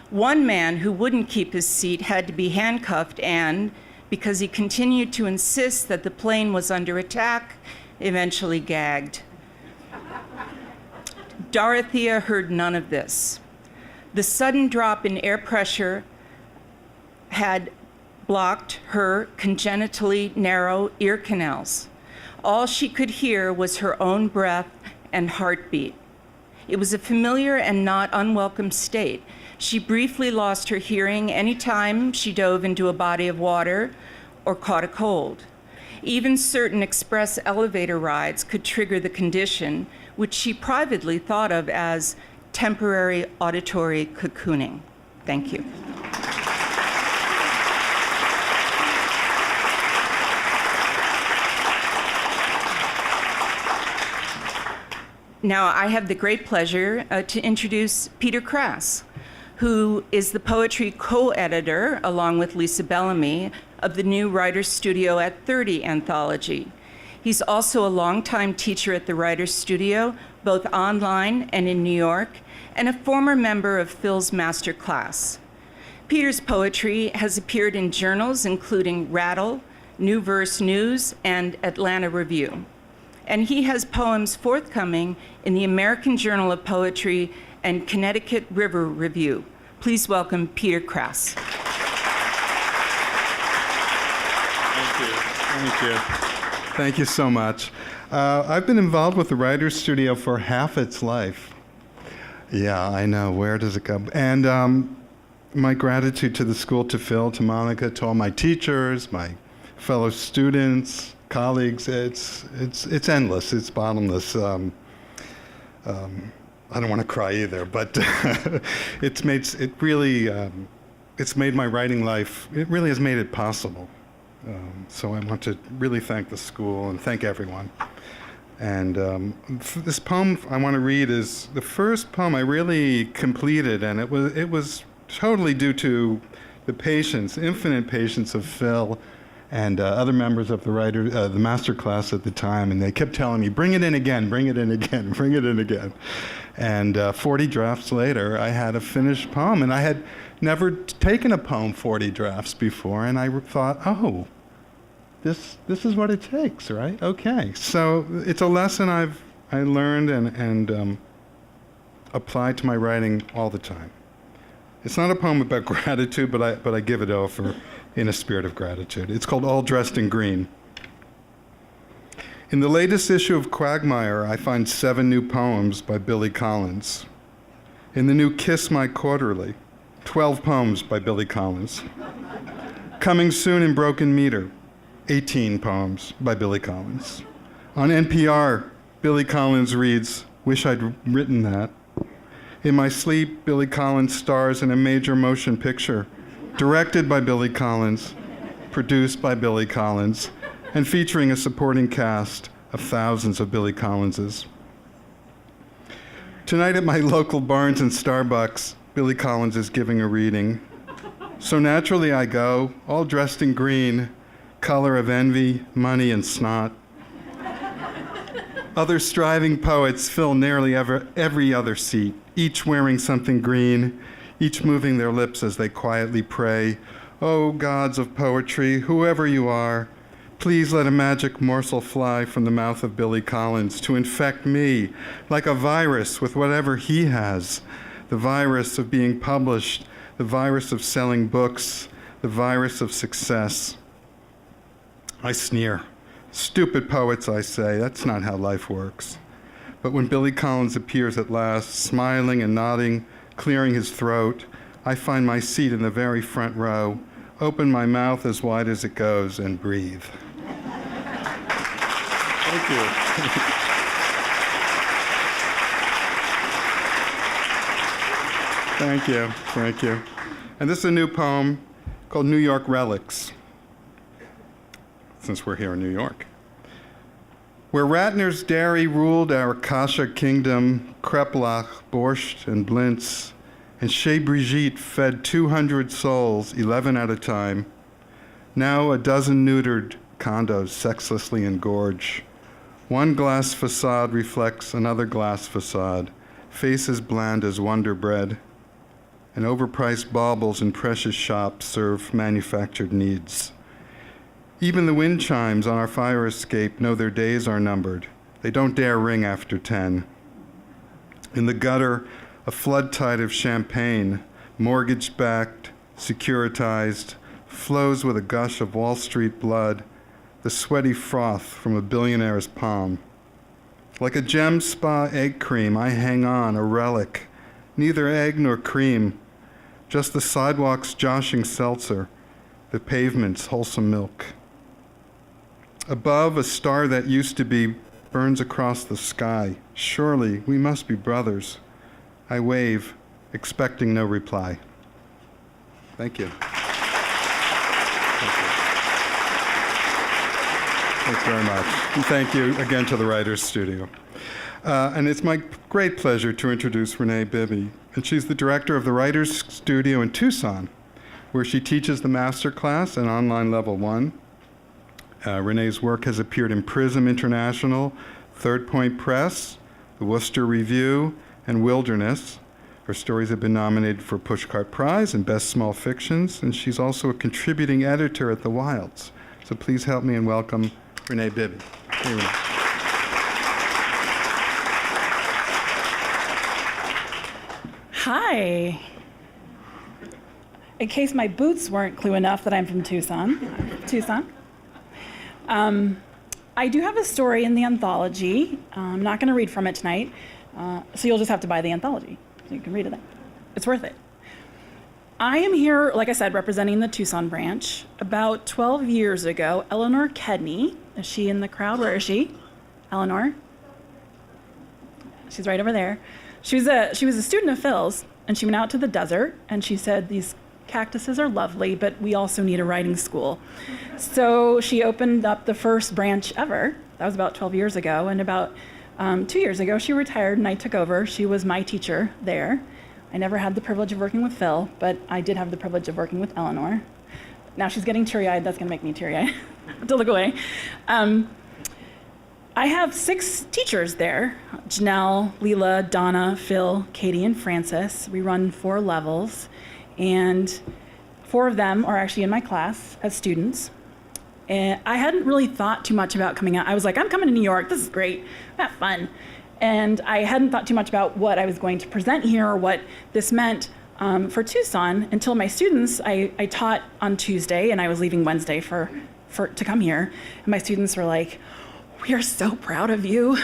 One man who wouldn't keep his seat had to be handcuffed and, because he continued to insist that the plane was under attack, eventually gagged. Dorothea heard none of this. The sudden drop in air pressure had blocked her congenitally narrow ear canals. All she could hear was her own breath and heartbeat. It was a familiar and not unwelcome state. She briefly lost her hearing any time she dove into a body of water or caught a cold. Even certain express elevator rides could trigger the condition, which she privately thought of as temporary auditory cocooning. Thank you. Now, I have the great pleasure to introduce Peter Krass, who is the poetry co-editor, along with Lisa Bellamy, of the new Writers Studio at 30 anthology. He's also a longtime teacher at the Writers Studio, both online and in New York, and a former member of Phil's master class. Peter's poetry has appeared in journals including Rattle, New Verse News, and Atlanta Review. And he has poems forthcoming in the American Journal of Poetry and Connecticut River Review. Please welcome Peter Krass. Thank you. Thank you so much. I've been involved with the Writers Studio for half its life. Yeah, I know. Where does it go? And my gratitude to the school, to Phil, to Monica, to all my teachers, my fellow students, colleagues. It's endless. It's bottomless. I don't want to cry either, but it's made my writing life. It really has made it possible. So I want to really thank the school and thank everyone. And this poem I want to read is the first poem I really completed, and it was totally due to the patience, infinite patience of Phil and other members of the master class at the time, and they kept telling me, bring it in again, bring it in again, bring it in again. And 40 drafts later, I had a finished poem, and I had never taken a poem 40 drafts before, and I thought, oh, this is what it takes, right? Okay. So it's a lesson I learned and apply to my writing all the time. It's not a poem about gratitude, but I give it over in a spirit of gratitude. It's called All Dressed in Green. In the latest issue of Quagmire, I find 7 new poems by Billy Collins. In the new Kiss My Quarterly, 12 poems by Billy Collins. Coming soon in Broken Meter, 18 poems by Billy Collins. On NPR, Billy Collins reads, "Wish I'd written that." In my sleep, Billy Collins stars in a major motion picture, directed by Billy Collins, produced by Billy Collins, and featuring a supporting cast of thousands of Billy Collinses. Tonight at my local Barnes and Starbucks, Billy Collins is giving a reading. So naturally I go, all dressed in green, color of envy, money, and snot. Other striving poets fill nearly every other seat, each wearing something green, each moving their lips as they quietly pray, "Oh, gods of poetry, whoever you are, please let a magic morsel fly from the mouth of Billy Collins to infect me like a virus with whatever he has, the virus of being published, the virus of selling books, the virus of success." I sneer. Stupid poets, I say, that's not how life works. But when Billy Collins appears at last, smiling and nodding, clearing his throat, I find my seat in the very front row, open my mouth as wide as it goes, and breathe. Thank you. Thank you, thank you. And this is a new poem called New York Relics, since we're here in New York. Where Ratner's dairy ruled our Kasha kingdom, Kreplach, Borscht, and Blintz, and Chez Brigitte fed 200 souls, 11 at a time, now a dozen neutered condos sexlessly engorge. One glass facade reflects another glass facade, faces bland as Wonder Bread, and overpriced baubles in precious shops serve manufactured needs. Even the wind chimes on our fire escape know their days are numbered. They don't dare ring after 10. In the gutter, a flood tide of champagne, mortgage-backed, securitized, flows with a gush of Wall Street blood, the sweaty froth from a billionaire's palm. Like a gem spa egg cream, I hang on, a relic, neither egg nor cream, just the sidewalk's joshing seltzer, the pavement's wholesome milk. Above, a star that used to be burns across the sky. Surely, we must be brothers. I wave, expecting no reply. Thank you. Thanks very much. And thank you again to the Writers Studio. And it's my great pleasure to introduce Renee Bibby. And she's the director of the Writers Studio in Tucson, where she teaches the master class and online level 1. Renee's work has appeared in Prism International, Third Point Press, the Worcester Review, and Wilderness. Her stories have been nominated for Pushcart Prize and Best Small Fictions, and she's also a contributing editor at The Wilds. So please help me and welcome Renee Bibb. Hey, Renee. Hi. In case my boots weren't clue enough that I'm from Tucson. I do have a story in the anthology. I'm not going to read from it tonight, so you'll just have to buy the anthology so you can read it then. It's worth it. I am here, like I said, representing the Tucson branch. About 12 years ago, Eleanor Kedney, is she in the crowd? Where is she? Eleanor? She's right over there. She was a student of Phil's, and she went out to the desert, and she said, these cactuses are lovely, but we also need a writing school. So she opened up the first branch ever. That was about 12 years ago, and about 2 years ago, she retired, and I took over. She was my teacher there. I never had the privilege of working with Phil, but I did have the privilege of working with Eleanor. Now she's getting teary-eyed. That's going to make me teary-eyed to look away. I have 6 teachers there: Janelle, Leela, Donna, Phil, Katie, and Frances. We run 4 levels, and 4 of them are actually in my class as students. And I hadn't really thought too much about coming out. I was like, I'm coming to New York. This is great. Have fun. And I hadn't thought too much about what I was going to present here or what this meant for Tucson until my students, I taught on Tuesday, and I was leaving Wednesday to come here. And my students were like, we are so proud of you.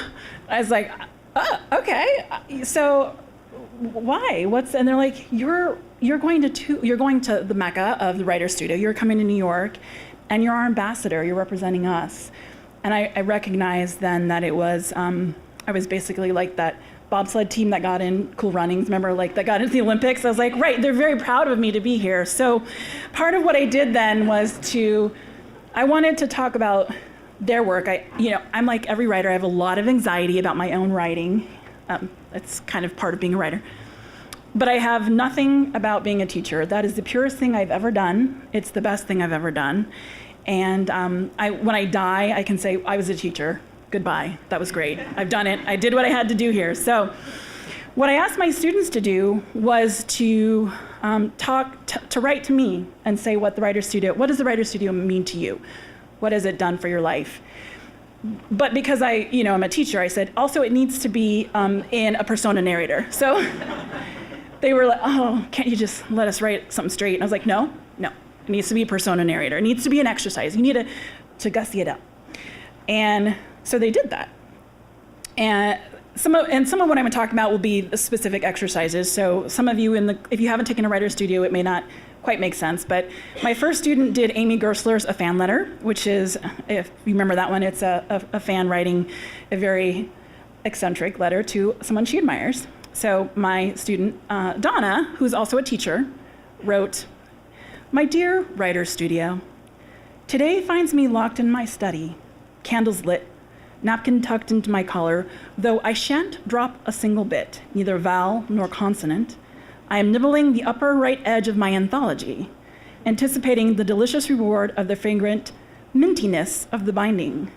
I was like, oh, okay. So why? And they're like, you're going to the Mecca of the writer's studio. You're coming to New York, and you're our ambassador. You're representing us. And I recognized then that it was, I was basically like that bobsled team that got in Cool Runnings, remember, like that got into the Olympics. I was like, right, they're very proud of me to be here. So part of what I did then was I wanted to talk about their work. I'm like every writer. I have a lot of anxiety about my own writing. It's kind of part of being a writer. But I have nothing about being a teacher. That is the purest thing I've ever done. It's the best thing I've ever done. And when I die, I can say, I was a teacher. Goodbye. That was great. I've done it. I did what I had to do here. So what I asked my students to do was to to write to me and say what does the Writer's Studio mean to you? What has it done for your life? But because I'm a teacher, I said, also it needs to be in a persona narrator. So they were like, oh, can't you just let us write something straight? And I was like, no. It needs to be a persona narrator. It needs to be an exercise. You need to gussy it up. And so they did that. And some of what I'm going to talk about will be the specific exercises. So some of you if you haven't taken a writer's studio, it may not quite make sense. But my first student did Amy Gersler's A Fan Letter, which is, if you remember that one, it's a fan writing a very eccentric letter to someone she admires. So my student, Donna, who's also a teacher, wrote, "My dear writer's studio, today finds me locked in my study, candles lit, napkin tucked into my collar, though I shan't drop a single bit, neither vowel nor consonant. I am nibbling the upper right edge of my anthology, anticipating the delicious reward of the fragrant mintiness of the binding.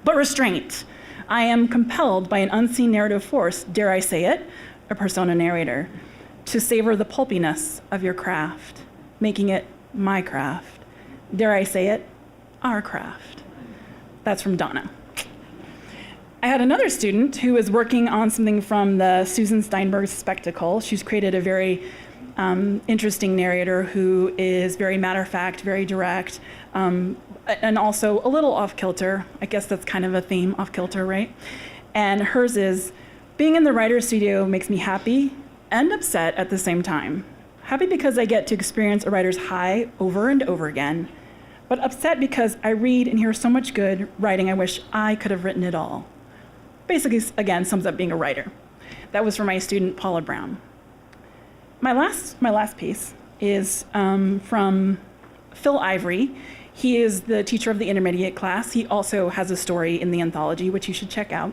But restraint. I am compelled by an unseen narrative force, dare I say it, a persona narrator, to savor the pulpiness of your craft, making it my craft. Dare I say it, our craft." That's from Donna. I had another student who was working on something from the Susan Steinberg Spectacle. She's created a very interesting narrator who is very matter-of-fact, very direct, and also a little off-kilter. I guess that's kind of a theme, off-kilter, right? And hers is, being in the writer's studio makes me happy and upset at the same time. Happy because I get to experience a writer's high over and over again, but upset because I read and hear so much good writing I wish I could have written it all. Basically, again, sums up being a writer. That was for my student, Paula Brown. My last piece is from Phil Ivory. He is the teacher of the intermediate class. He also has a story in the anthology, which you should check out.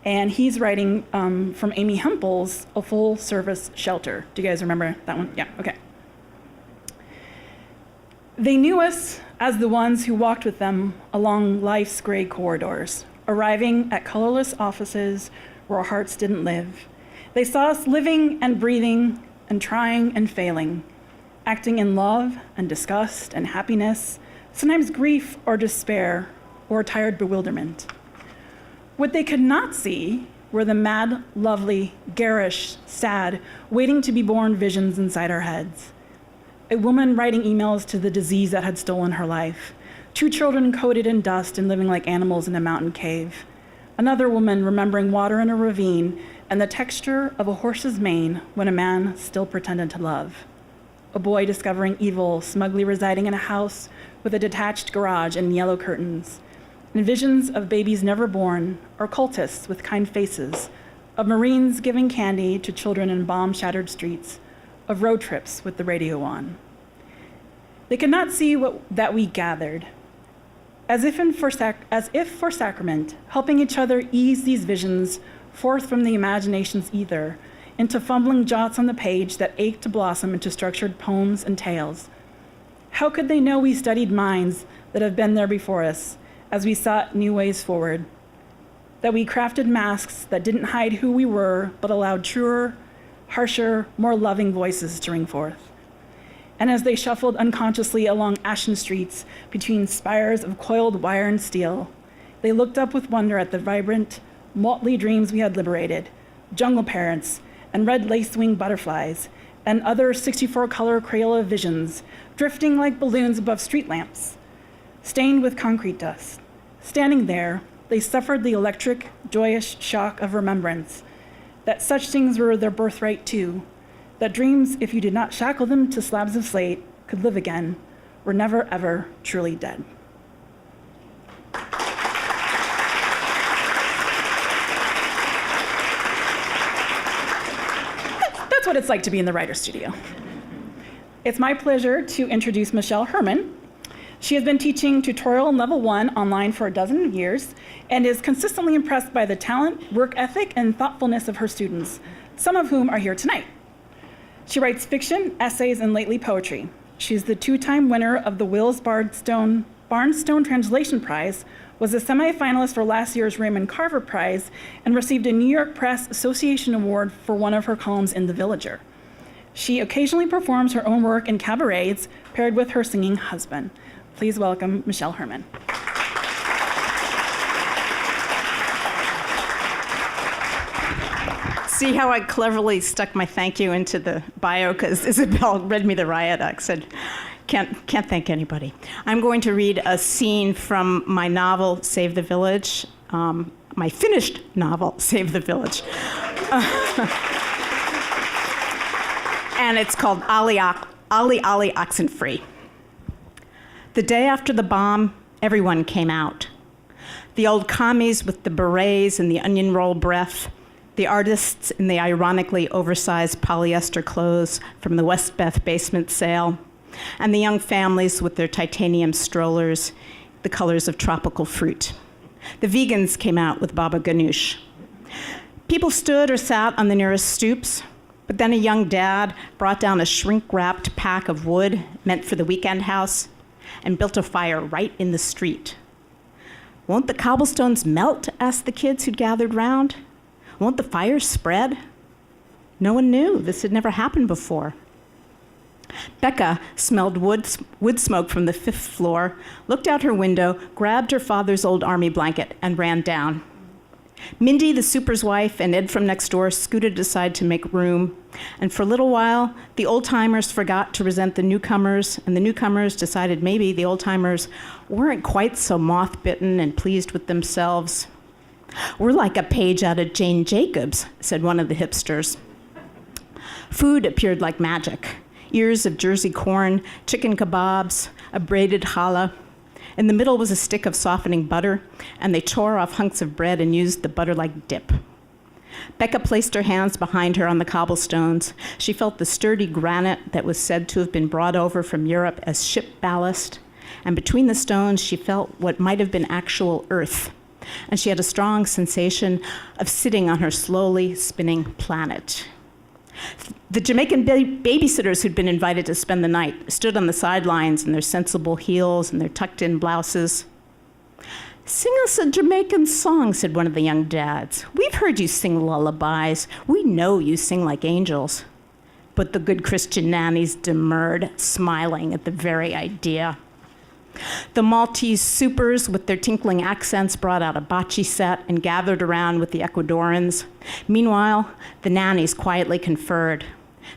And he's writing from Amy Hempel's A Full Service Shelter. Do you guys remember that one? Yeah, okay. They knew us as the ones who walked with them along life's gray corridors, arriving at colorless offices where our hearts didn't live. They saw us living and breathing and trying and failing, acting in love and disgust and happiness, sometimes grief or despair or tired bewilderment. What they could not see were the mad, lovely, garish, sad, waiting to be born visions inside our heads. A woman writing emails to the disease that had stolen her life. 2 children coated in dust and living like animals in a mountain cave. Another woman remembering water in a ravine and the texture of a horse's mane when a man still pretended to love. A boy discovering evil smugly residing in a house with a detached garage and yellow curtains. And visions of babies never born, or cultists with kind faces, of Marines giving candy to children in bomb-shattered streets, of road trips with the radio on. They could not see that we gathered, as if for sacrament, helping each other ease these visions forth from the imagination's ether into fumbling jots on the page that ached to blossom into structured poems and tales. How could they know we studied minds that have been there before us, as we sought new ways forward, that we crafted masks that didn't hide who we were, but allowed truer, harsher, more loving voices to ring forth. And as they shuffled unconsciously along ashen streets between spires of coiled wire and steel, they looked up with wonder at the vibrant, motley dreams we had liberated, jungle parents and red lace-winged butterflies, and other 64-color Crayola visions drifting like balloons above street lamps, stained with concrete dust. Standing there, they suffered the electric, joyous shock of remembrance, that such things were their birthright too, that dreams, if you did not shackle them to slabs of slate, could live again, were never ever truly dead. That's what it's like to be in the writer's studio. It's my pleasure to introduce Michele Herman. She has been teaching tutorial in level 1 online for a dozen years and is consistently impressed by the talent, work ethic, and thoughtfulness of her students, some of whom are here tonight. She writes fiction, essays, and lately poetry. She's the 2-time winner of the Wills Barnstone Translation Prize, was a semifinalist for last year's Raymond Carver Prize, and received a New York Press Association Award for one of her columns in The Villager. She occasionally performs her own work in cabarets, paired with her singing husband. Please welcome Michele Herman. See how I cleverly stuck my thank you into the bio, because Isabel read me the riot act, said, can't thank anybody. I'm going to read a scene from my novel, Save the Village, my finished novel, Save the Village. And it's called Ali Oxenfree. The day after the bomb, everyone came out. The old commies with the berets and the onion roll breath, the artists in the ironically oversized polyester clothes from the Westbeth basement sale, and the young families with their titanium strollers, the colors of tropical fruit. The vegans came out with baba ganoush. People stood or sat on the nearest stoops, but then a young dad brought down a shrink-wrapped pack of wood meant for the weekend house and built a fire right in the street. Won't the cobblestones melt? Asked the kids who'd gathered round. Won't the fire spread? No one knew. This had never happened before. Becca smelled wood smoke from the 5th floor, looked out her window, grabbed her father's old army blanket, and ran down. Mindy, the super's wife, and Ed from next door scooted aside to make room, and for a little while, the old-timers forgot to resent the newcomers, and the newcomers decided maybe the old-timers weren't quite so moth-bitten and pleased with themselves. We're like a page out of Jane Jacobs, said one of the hipsters. Food appeared like magic. Ears of Jersey corn, chicken kebabs, a braided challah. In the middle was a stick of softening butter, and they tore off hunks of bread and used the butter like dip. Becca placed her hands behind her on the cobblestones. She felt the sturdy granite that was said to have been brought over from Europe as ship ballast, and between the stones she felt what might have been actual earth, and she had a strong sensation of sitting on her slowly spinning planet. The Jamaican babysitters who'd been invited to spend the night stood on the sidelines in their sensible heels and their tucked-in blouses. "Sing us a Jamaican song," said one of the young dads. "We've heard you sing lullabies. We know you sing like angels." But the good Christian nannies demurred, smiling at the very idea. The Maltese supers with their tinkling accents brought out a bocce set and gathered around with the Ecuadorians. Meanwhile, the nannies quietly conferred.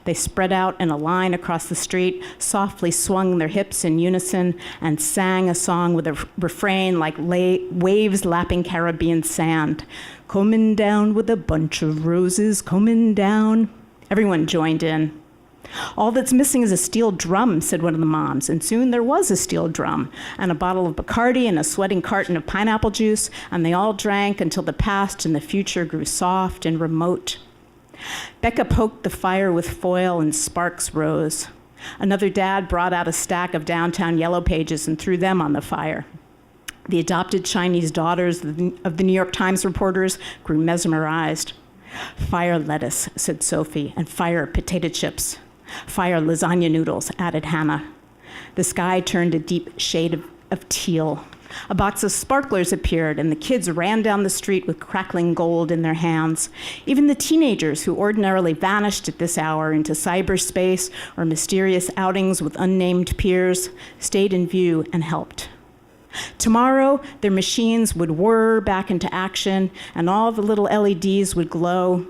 They spread out in a line across the street, softly swung their hips in unison, and sang a song with a refrain like waves lapping Caribbean sand. Coming down with a bunch of roses, coming down. Everyone joined in. All that's missing is a steel drum, said one of the moms, and soon there was a steel drum, and a bottle of Bacardi and a sweating carton of pineapple juice, and they all drank until the past and the future grew soft and remote. Becca poked the fire with foil and sparks rose. Another dad brought out a stack of downtown yellow pages and threw them on the fire. The adopted Chinese daughters of the New York Times reporters grew mesmerized. Fire lettuce, said Sophie, and fire potato chips. Fire lasagna noodles, added Hannah. The sky turned a deep shade of teal. A box of sparklers appeared, and the kids ran down the street with crackling gold in their hands. Even the teenagers who ordinarily vanished at this hour into cyberspace or mysterious outings with unnamed peers stayed in view and helped. Tomorrow, their machines would whir back into action, and all the little LEDs would glow.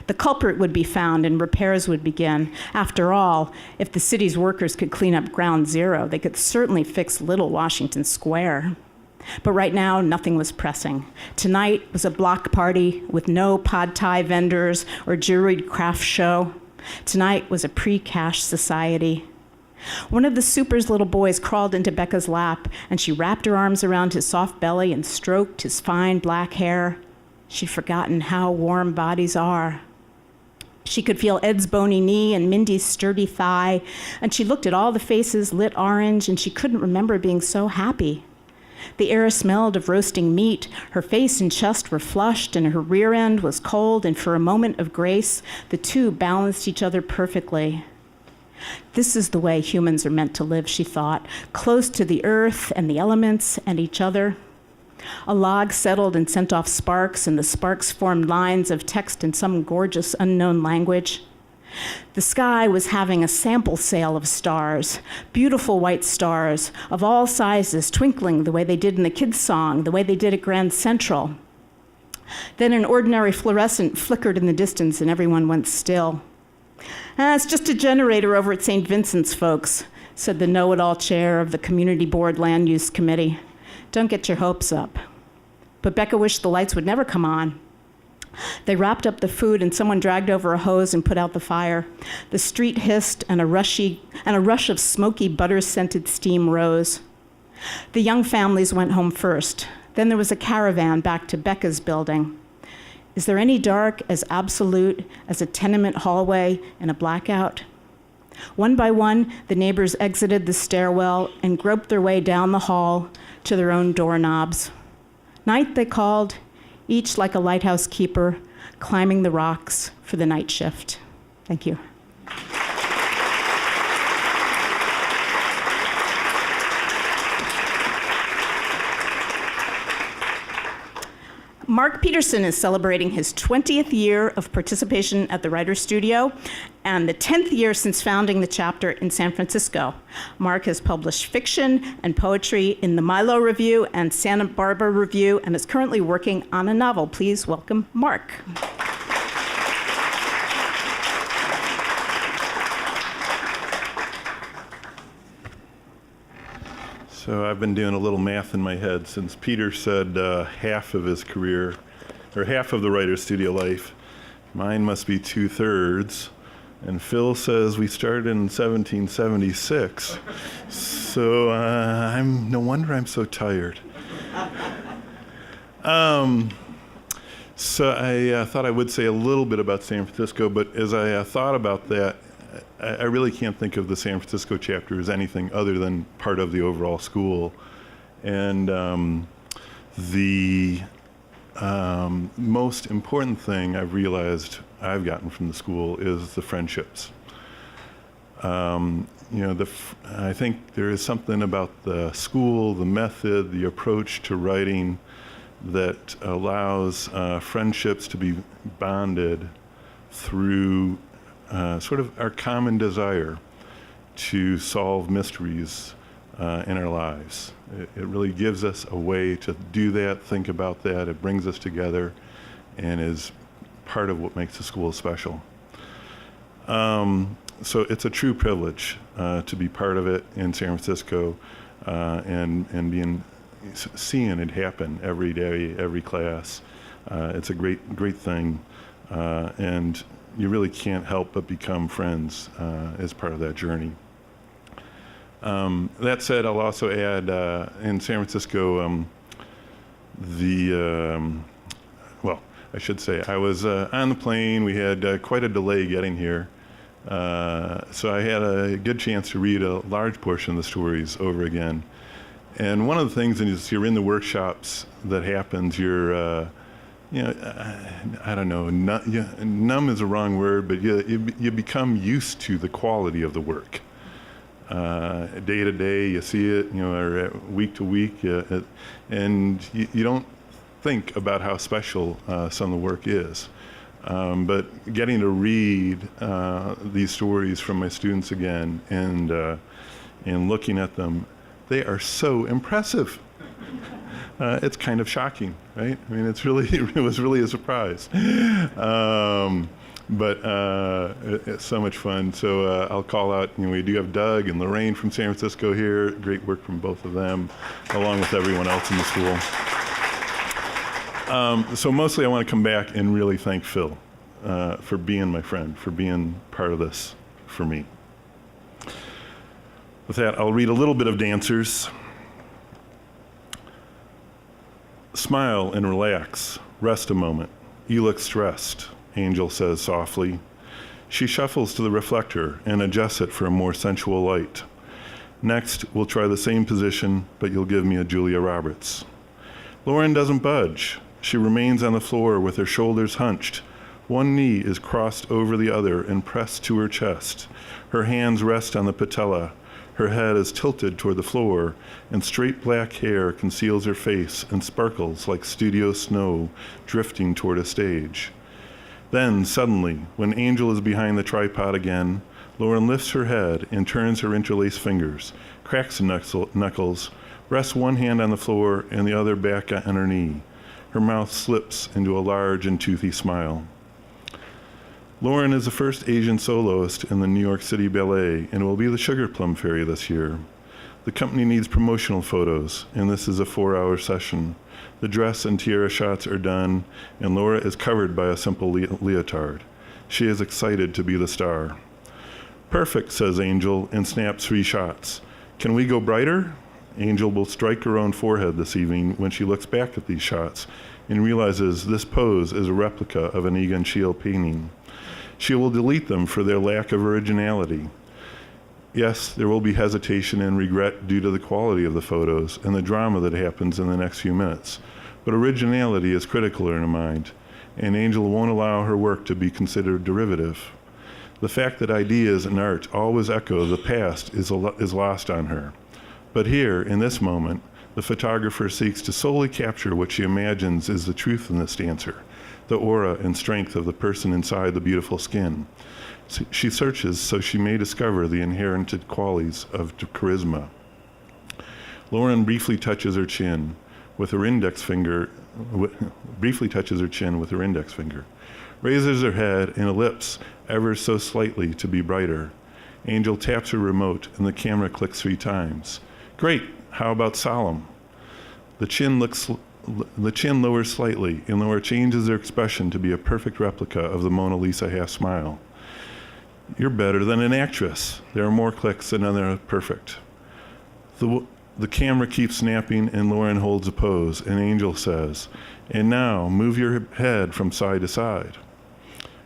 The culprit would be found and repairs would begin. After all, if the city's workers could clean up Ground Zero, they could certainly fix Little Washington Square. But right now, nothing was pressing. Tonight was a block party with no pad thai vendors or juried craft show. Tonight was a pre-cash society. One of the super's little boys crawled into Becca's lap, and she wrapped her arms around his soft belly and stroked his fine black hair. She'd forgotten how warm bodies are. She could feel Ed's bony knee and Mindy's sturdy thigh, and she looked at all the faces lit orange, and she couldn't remember being so happy. The air smelled of roasting meat. Her face and chest were flushed, and her rear end was cold, and for a moment of grace, the two balanced each other perfectly. This is the way humans are meant to live, she thought, close to the earth and the elements and each other. A log settled and sent off sparks, and the sparks formed lines of text in some gorgeous unknown language. The sky was having a sample sale of stars, beautiful white stars of all sizes, twinkling the way they did in the kids' song, the way they did at Grand Central. Then an ordinary fluorescent flickered in the distance, and everyone went still. It's just a generator over at St. Vincent's, folks, said the know-it-all chair of the Community Board Land Use Committee. Don't get your hopes up. But Becca wished the lights would never come on. They wrapped up the food, and someone dragged over a hose and put out the fire. The street hissed, and a rush of smoky, butter-scented steam rose. The young families went home first. Then there was a caravan back to Becca's building. Is there any dark as absolute as a tenement hallway in a blackout? One by one, the neighbors exited the stairwell and groped their way down the hall to their own doorknobs. Night, they called, each like a lighthouse keeper, climbing the rocks for the night shift. Thank you. Mark Peterson is celebrating his 20th year of participation at the Writer's Studio and the 10th year since founding the chapter in San Francisco. Mark has published fiction and poetry in the Milo Review and Santa Barbara Review and is currently working on a novel. Please welcome Mark. So I've been doing a little math in my head since Peter said half of his career, or half of the Writer's Studio life. Mine must be 2/3. And Phil says we started in 1776. So no wonder I'm so tired. So I thought I would say a little bit about San Francisco, but as I thought about that, I really can't think of the San Francisco chapter as anything other than part of the overall school. And the most important thing I've realized I've gotten from the school is the friendships. I think there is something about the school, the method, the approach to writing that allows friendships to be bonded through sort of our common desire to solve mysteries in our lives. It really gives us a way to do that, think about that. It brings us together and is part of what makes the school special. So it's a true privilege to be part of it in San Francisco and seeing it happen every day, every class. It's a great thing, and you really can't help but become friends as part of that journey. That said, I'll also add in San Francisco, well, I should say, I was on the plane. We had quite a delay getting here. So I had a good chance to read a large portion of the stories over again. And one of the things is you're in the workshops that happens, you're, I don't know, numb is a wrong word, but you become used to the quality of the work. Day to day, you see it, or week to week, and you don't think about how special some of the work is. But getting to read these stories from my students again and looking at them, they are so impressive. It's kind of shocking, right? I mean, it was really a surprise. But it's so much fun. So I'll call out, we do have Doug and Lorraine from San Francisco here. Great work from both of them, along with everyone else in the school. So mostly I want to come back and really thank Phil for being my friend, for being part of this for me. With that, I'll read a little bit of Dancers. Smile and relax. Rest a moment. You look stressed, Angel says softly. She shuffles to the reflector and adjusts it for a more sensual light. Next, we'll try the same position, but you'll give me a Julia Roberts. Lauren doesn't budge. She remains on the floor with her shoulders hunched. One knee is crossed over the other and pressed to her chest. Her hands rest on the patella. Her head is tilted toward the floor, and straight black hair conceals her face and sparkles like studio snow drifting toward a stage. Then, suddenly, when Angel is behind the tripod again, Lauren lifts her head and turns her interlaced fingers, cracks the knuckles, rests one hand on the floor and the other back on her knee. Her mouth slips into a large and toothy smile. Lauren is the first Asian soloist in the New York City Ballet and will be the Sugar Plum Fairy this year. The company needs promotional photos, and this is a 4-hour session. The dress and tiara shots are done, and Laura is covered by a simple leotard. She is excited to be the star. Perfect, says Angel, and snaps 3 shots. Can we go brighter? Angel will strike her own forehead this evening when she looks back at these shots and realizes this pose is a replica of an Egan Schiele painting. She will delete them for their lack of originality. Yes, there will be hesitation and regret due to the quality of the photos and the drama that happens in the next few minutes, but originality is critical in her mind, and Angel won't allow her work to be considered derivative. The fact that ideas and art always echo the past is lost on her. But here, in this moment, the photographer seeks to solely capture what she imagines is the truth in this dancer, the aura and strength of the person inside the beautiful skin. She searches so she may discover the inherent qualities of charisma. Lauren briefly touches her chin with her index finger, raises her head and ellipses ever so slightly to be brighter. Angel taps her remote and the camera clicks 3 times. Great, how about solemn? The chin lowers slightly, and Laura changes her expression to be a perfect replica of the Mona Lisa half smile. You're better than an actress. There are more clicks and then they're perfect. The camera keeps snapping and Lauren holds a pose, and Angel says, and now move your head from side to side.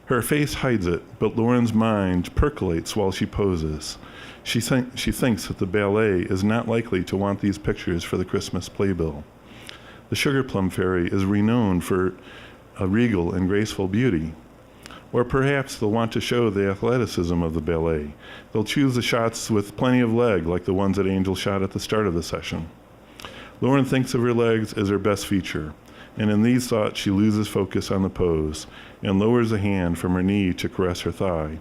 Her face hides it, but Lauren's mind percolates while she poses. She thinks that the ballet is not likely to want these pictures for the Christmas playbill. The Sugar Plum Fairy is renowned for a regal and graceful beauty. Or perhaps they'll want to show the athleticism of the ballet. They'll choose the shots with plenty of leg, like the ones that Angel shot at the start of the session. Lauren thinks of her legs as her best feature, and in these thoughts she loses focus on the pose and lowers a hand from her knee to caress her thigh.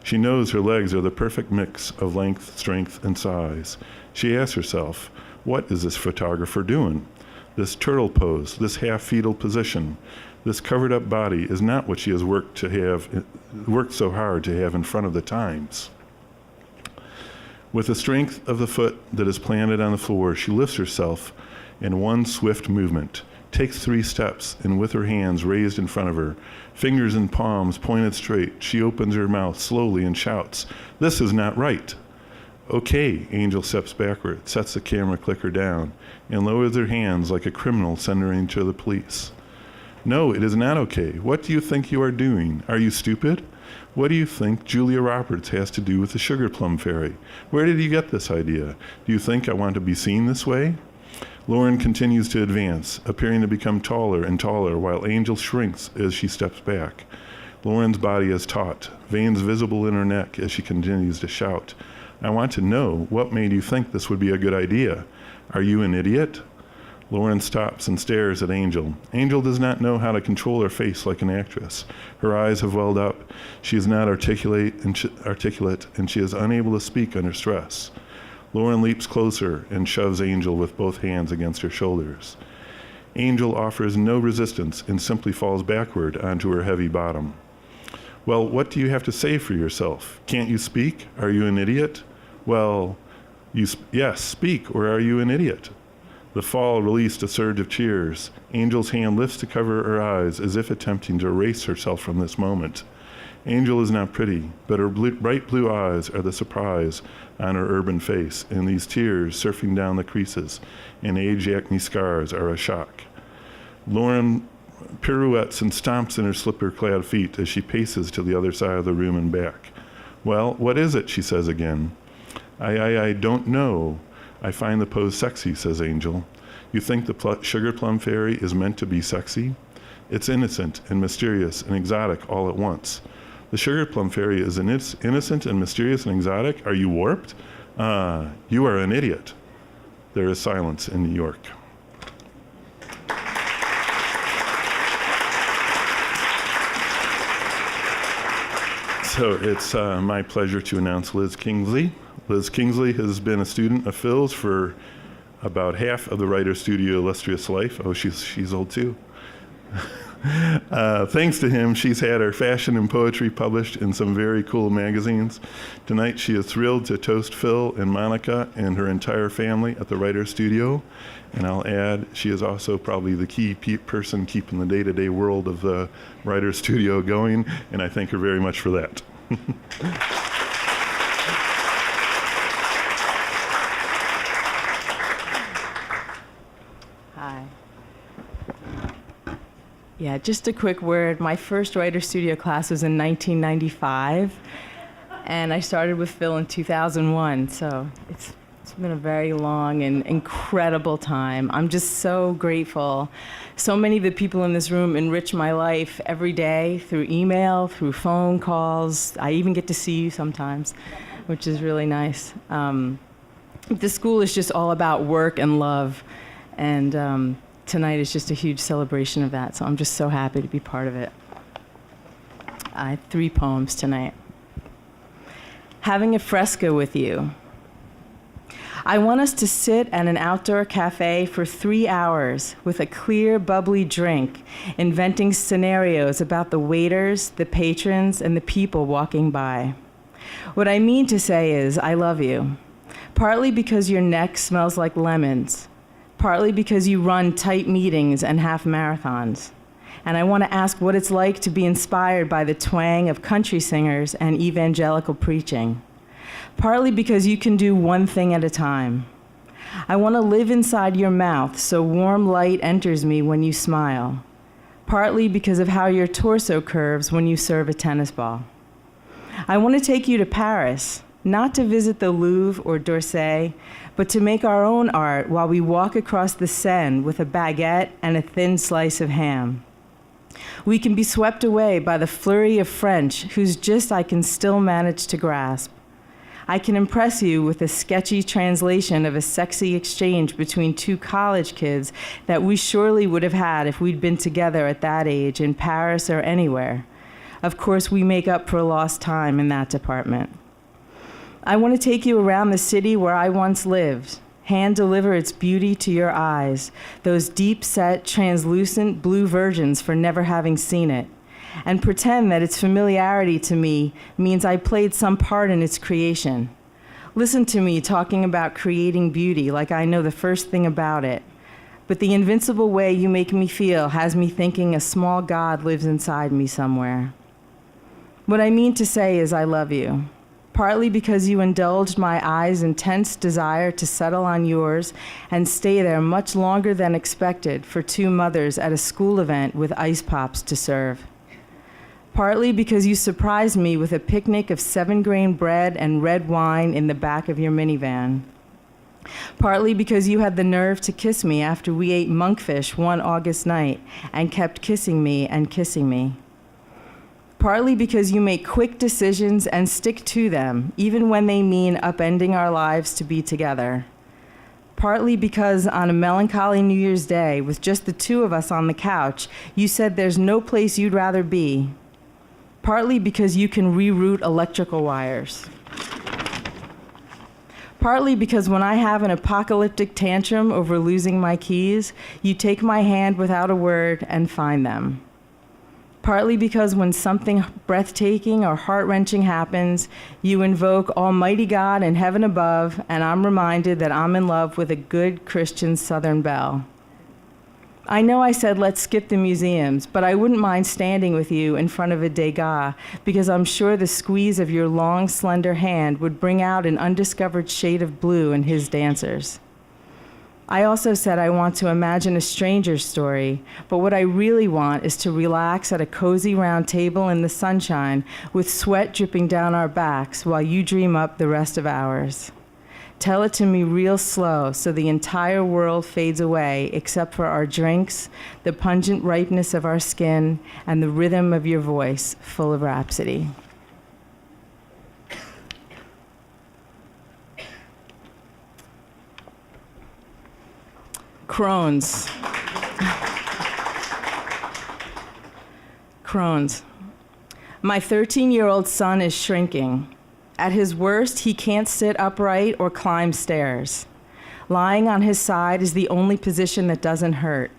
She knows her legs are the perfect mix of length, strength, and size. She asks herself, what is this photographer doing? This turtle pose, this half-fetal position, this covered-up body is not what she has worked so hard to have in front of the times. With the strength of the foot that is planted on the floor, she lifts herself in one swift movement, takes 3 steps, and with her hands raised in front of her, fingers and palms pointed straight, she opens her mouth slowly and shouts, "This is not right." "Okay," Angel steps backward, sets the camera clicker down, and lowers her hands like a criminal sending to the police. "No, it is not okay. What do you think you are doing? Are you stupid? What do you think Julia Roberts has to do with the Sugar Plum Fairy? Where did you get this idea? Do you think I want to be seen this way?" Lauren continues to advance, appearing to become taller and taller while Angel shrinks as she steps back. Lauren's body is taut, veins visible in her neck as she continues to shout, "I want to know what made you think this would be a good idea. Are you an idiot?" Lauren stops and stares at Angel. Angel does not know how to control her face like an actress. Her eyes have welled up. She is not articulate, and she is unable to speak under stress. Lauren leaps closer and shoves Angel with both hands against her shoulders. Angel offers no resistance and simply falls backward onto her heavy bottom. "Well, what do you have to say for yourself? Can't you speak? Are you an idiot?" "Well, yes, speak, or are you an idiot?" The fall released a surge of cheers. Angel's hand lifts to cover her eyes as if attempting to erase herself from this moment. Angel is not pretty, but her bright blue eyes are the surprise on her urban face, and these tears surfing down the creases and age acne scars are a shock. Lauren pirouettes and stomps in her slipper-clad feet as she paces to the other side of the room and back. "Well, what is it?" she says again. I don't know. I find the pose sexy," says Angel. "You think the Sugar Plum Fairy is meant to be sexy? It's innocent and mysterious and exotic all at once. The Sugar Plum Fairy is innocent and mysterious and exotic? Are you warped? You are an idiot." There is silence in New York. So it's my pleasure to announce Liz Kingsley. Liz Kingsley has been a student of Phil's for about half of the Writer's Studio illustrious life. Oh, she's old too. Thanks to him, she's had her fashion and poetry published in some very cool magazines. Tonight, she is thrilled to toast Phil and Monica and her entire family at the Writer's Studio. And I'll add, she is also probably the key person keeping the day-to-day world of the Writer's Studio going, and I thank her very much for that. Yeah, just a quick word. My first Writer Studio class was in 1995, and I started with Phil in 2001, so it's been a very long and incredible time. I'm just so grateful. So many of the people in this room enrich my life every day through email, through phone calls. I even get to see you sometimes, which is really nice. The school is just all about work and love, and tonight is just a huge celebration of that, so I'm just so happy to be part of it. I have 3 poems tonight. Having a fresco with you. I want us to sit at an outdoor cafe for 3 hours with a clear, bubbly drink, inventing scenarios about the waiters, the patrons, and the people walking by. What I mean to say is, I love you, partly because your neck smells like lemons, partly because you run tight meetings and half marathons. And I want to ask what it's like to be inspired by the twang of country singers and evangelical preaching. Partly because you can do one thing at a time. I want to live inside your mouth so warm light enters me when you smile. Partly because of how your torso curves when you serve a tennis ball. I want to take you to Paris, not to visit the Louvre or d'Orsay, but to make our own art while we walk across the Seine with a baguette and a thin slice of ham. We can be swept away by the flurry of French whose gist I can still manage to grasp. I can impress you with a sketchy translation of a sexy exchange between 2 college kids that we surely would have had if we'd been together at that age in Paris or anywhere. Of course, we make up for lost time in that department. I want to take you around the city where I once lived, hand deliver its beauty to your eyes, those deep-set, translucent blue virgins for never having seen it, and pretend that its familiarity to me means I played some part in its creation. Listen to me talking about creating beauty like I know the first thing about it. But the invincible way you make me feel has me thinking a small God lives inside me somewhere. What I mean to say is I love you, partly because you indulged my eyes' intense desire to settle on yours and stay there much longer than expected for two mothers at a school event with ice pops to serve. Partly because you surprised me with a picnic of 7-grain bread and red wine in the back of your minivan. Partly because you had the nerve to kiss me after we ate monkfish one August night and kept kissing me and kissing me. Partly because you make quick decisions and stick to them, even when they mean upending our lives to be together. Partly because on a melancholy New Year's Day, with just the two of us on the couch, you said there's no place you'd rather be. Partly because you can reroute electrical wires. Partly because when I have an apocalyptic tantrum over losing my keys, you take my hand without a word and find them. Partly because when something breathtaking or heart-wrenching happens, you invoke Almighty God in heaven above, and I'm reminded that I'm in love with a good Christian Southern belle. I know I said let's skip the museums, but I wouldn't mind standing with you in front of a Degas, because I'm sure the squeeze of your long, slender hand would bring out an undiscovered shade of blue in his dancers. I also said I want to imagine a stranger's story, but what I really want is to relax at a cozy round table in the sunshine with sweat dripping down our backs while you dream up the rest of ours. Tell it to me real slow so the entire world fades away except for our drinks, the pungent ripeness of our skin, and the rhythm of your voice full of rhapsody. Crohn's. Crohn's. My 13-year-old son is shrinking. At his worst, he can't sit upright or climb stairs. Lying on his side is the only position that doesn't hurt.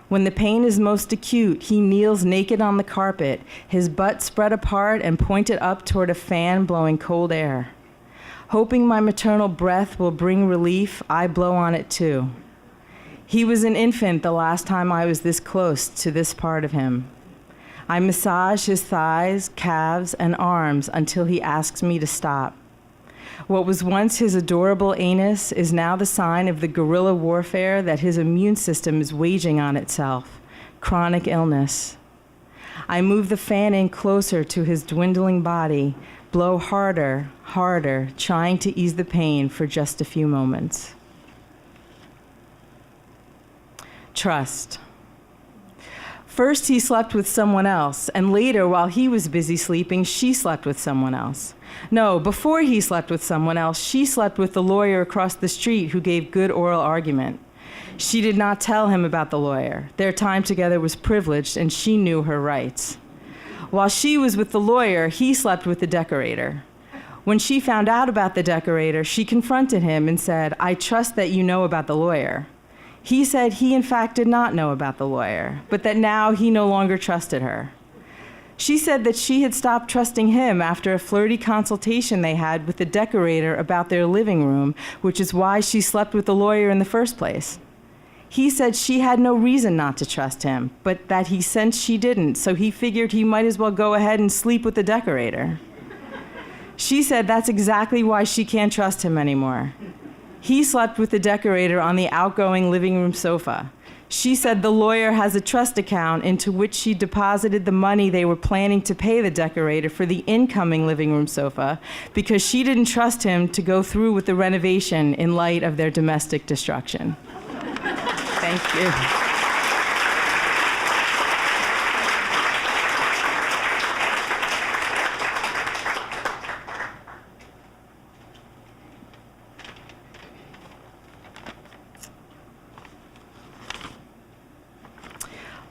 When the pain is most acute, he kneels naked on the carpet, his butt spread apart and pointed up toward a fan blowing cold air. Hoping my maternal breath will bring relief, I blow on it too. He was an infant the last time I was this close to this part of him. I massage his thighs, calves, and arms until he asks me to stop. What was once his adorable anus is now the sign of the guerrilla warfare that his immune system is waging on itself, chronic illness. I move the fan in closer to his dwindling body, blow harder, harder, trying to ease the pain for just a few moments. Trust. First, he slept with someone else, and later, while he was busy sleeping, she slept with someone else. No, before he slept with someone else, she slept with the lawyer across the street who gave good oral argument. She did not tell him about the lawyer. Their time together was privileged, and she knew her rights. While she was with the lawyer, he slept with the decorator. When she found out about the decorator, she confronted him and said, "I trust that you know about the lawyer." He said he in fact did not know about the lawyer, but that now he no longer trusted her. She said that she had stopped trusting him after a flirty consultation they had with the decorator about their living room, which is why she slept with the lawyer in the first place. He said she had no reason not to trust him, but that he sensed she didn't, so he figured he might as well go ahead and sleep with the decorator. She said that's exactly why she can't trust him anymore. He slept with the decorator on the outgoing living room sofa. She said the lawyer has a trust account into which she deposited the money they were planning to pay the decorator for the incoming living room sofa because she didn't trust him to go through with the renovation in light of their domestic destruction. Thank you.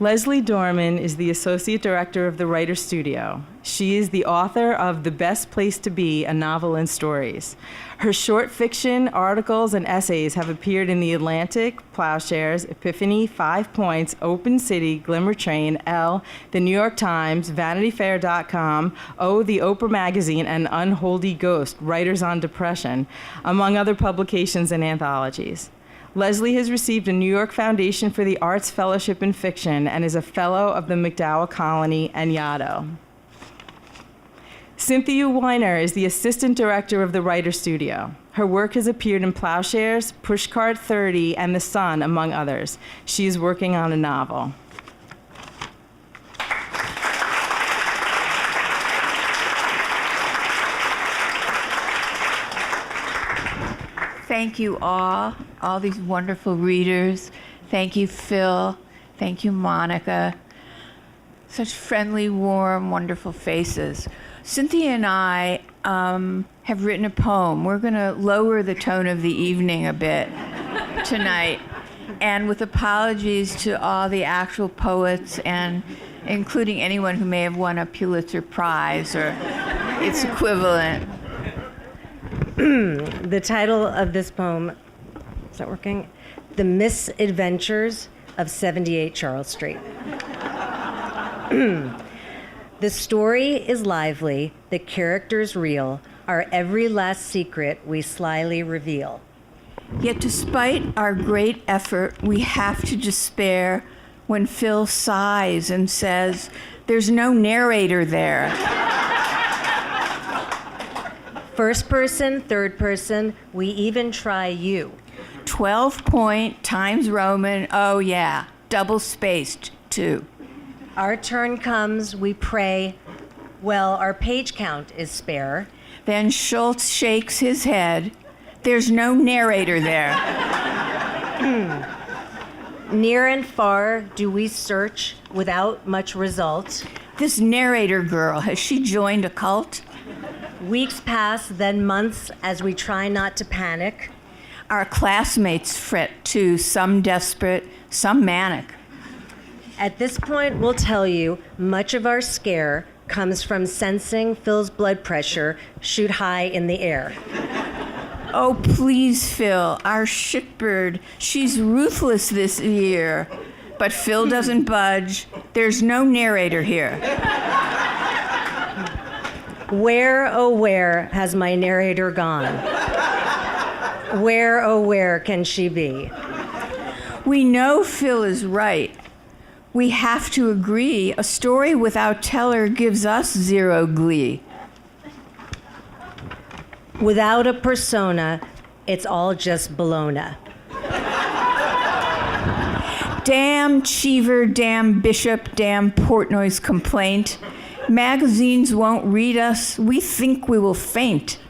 Lesley Dormen is the Associate Director of the Writer Studio. She is the author of The Best Place to Be, a novel and stories. Her short fiction, articles, and essays have appeared in The Atlantic, Plowshares, Epiphany, 5 Points, Open City, Glimmer Train, Elle, The New York Times, VanityFair.com, Oh, the Oprah Magazine, and Unholy Ghost, Writers on Depression, among other publications and anthologies. Lesley has received a New York Foundation for the Arts Fellowship in Fiction and is a Fellow of the MacDowell Colony and Yaddo. Cynthia Weiner is the Assistant Director of the Writer Studio. Her work has appeared in Plowshares, Pushcart 30, and The Sun, among others. She is working on a novel. Thank you all these wonderful readers. Thank you, Phil. Thank you, Monica. Such friendly, warm, wonderful faces. Cynthia and I have written a poem. We're going to lower the tone of the evening a bit tonight. And with apologies to all the actual poets, and including anyone who may have won a Pulitzer Prize or its equivalent. The title of this poem, is that working? The Misadventures of 78 Charles Street. The story is lively, the characters real, our every last secret we slyly reveal. Yet despite our great effort, we have to despair when Phil sighs and says, "There's no narrator there." First person, third person, we even try you. 12 point times Roman, oh yeah, double spaced too. Our turn comes, we pray. Well, our page count is spare. Then Schultz shakes his head. There's no narrator there. Near and far do we search without much result. This narrator girl, has she joined a cult? Weeks pass, then months, as we try not to panic. Our classmates fret too, some desperate, some manic. At this point, we'll tell you, much of our scare comes from sensing Phil's blood pressure shoot high in the air. Oh, please, Phil, our shitbird, she's ruthless this year. But Phil doesn't budge. There's no narrator here. Where, oh where, has my narrator gone? Where, oh where can she be? We know Phil is right. We have to agree. A story without teller gives us zero glee. Without a persona, it's all just Bologna. Damn Cheever, damn Bishop, damn Portnoy's complaint. Magazines won't read us. We think we will faint.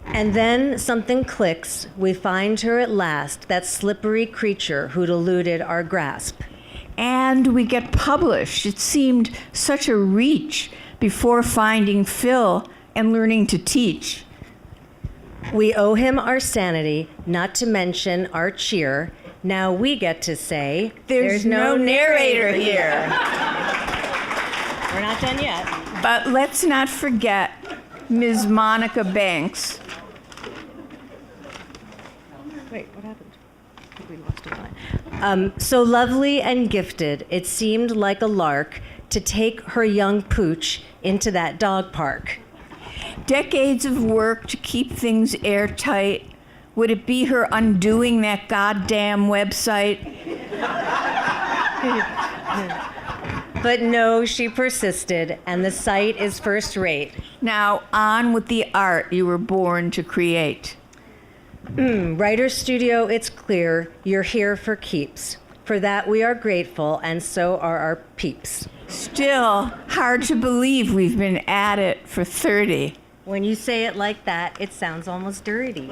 And then something clicks. We find her at last, that slippery creature who'd eluded our grasp. And we get published. It seemed such a reach before finding Phil and learning to teach. We owe him our sanity, not to mention our cheer. Now we get to say, there's no narrator here. We're not done yet. But let's not forget Ms. Monica Banks. Wait, what happened? I think we lost a line. So lovely and gifted, it seemed like a lark to take her young pooch into that dog park. Decades of work to keep things airtight. Would it be her undoing that goddamn website? But no, she persisted, and the site is first rate. Now on with the art you were born to create. Writer Studio, it's clear you're here for keeps. For that we are grateful, and so are our peeps. Still, hard to believe we've been at it for 30. When you say it like that, it sounds almost dirty.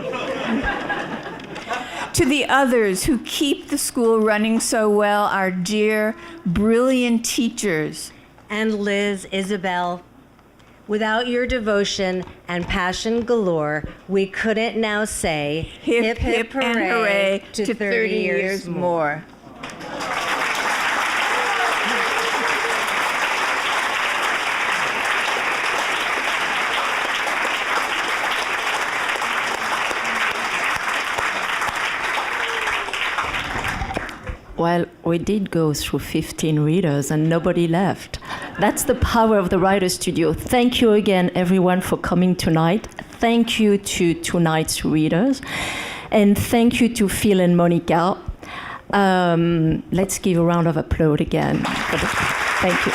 To the others who keep the school running so well, our dear, brilliant teachers. And Liz, Isabel, without your devotion and passion galore, we couldn't now say, hip, hip, and hooray to 30 years more. Well, we did go through 15 readers and nobody left. That's the power of the Writer Studio. Thank you again, everyone, for coming tonight. Thank you to tonight's readers. And thank you to Phil and Monica. Let's give a round of applause again. Thank you.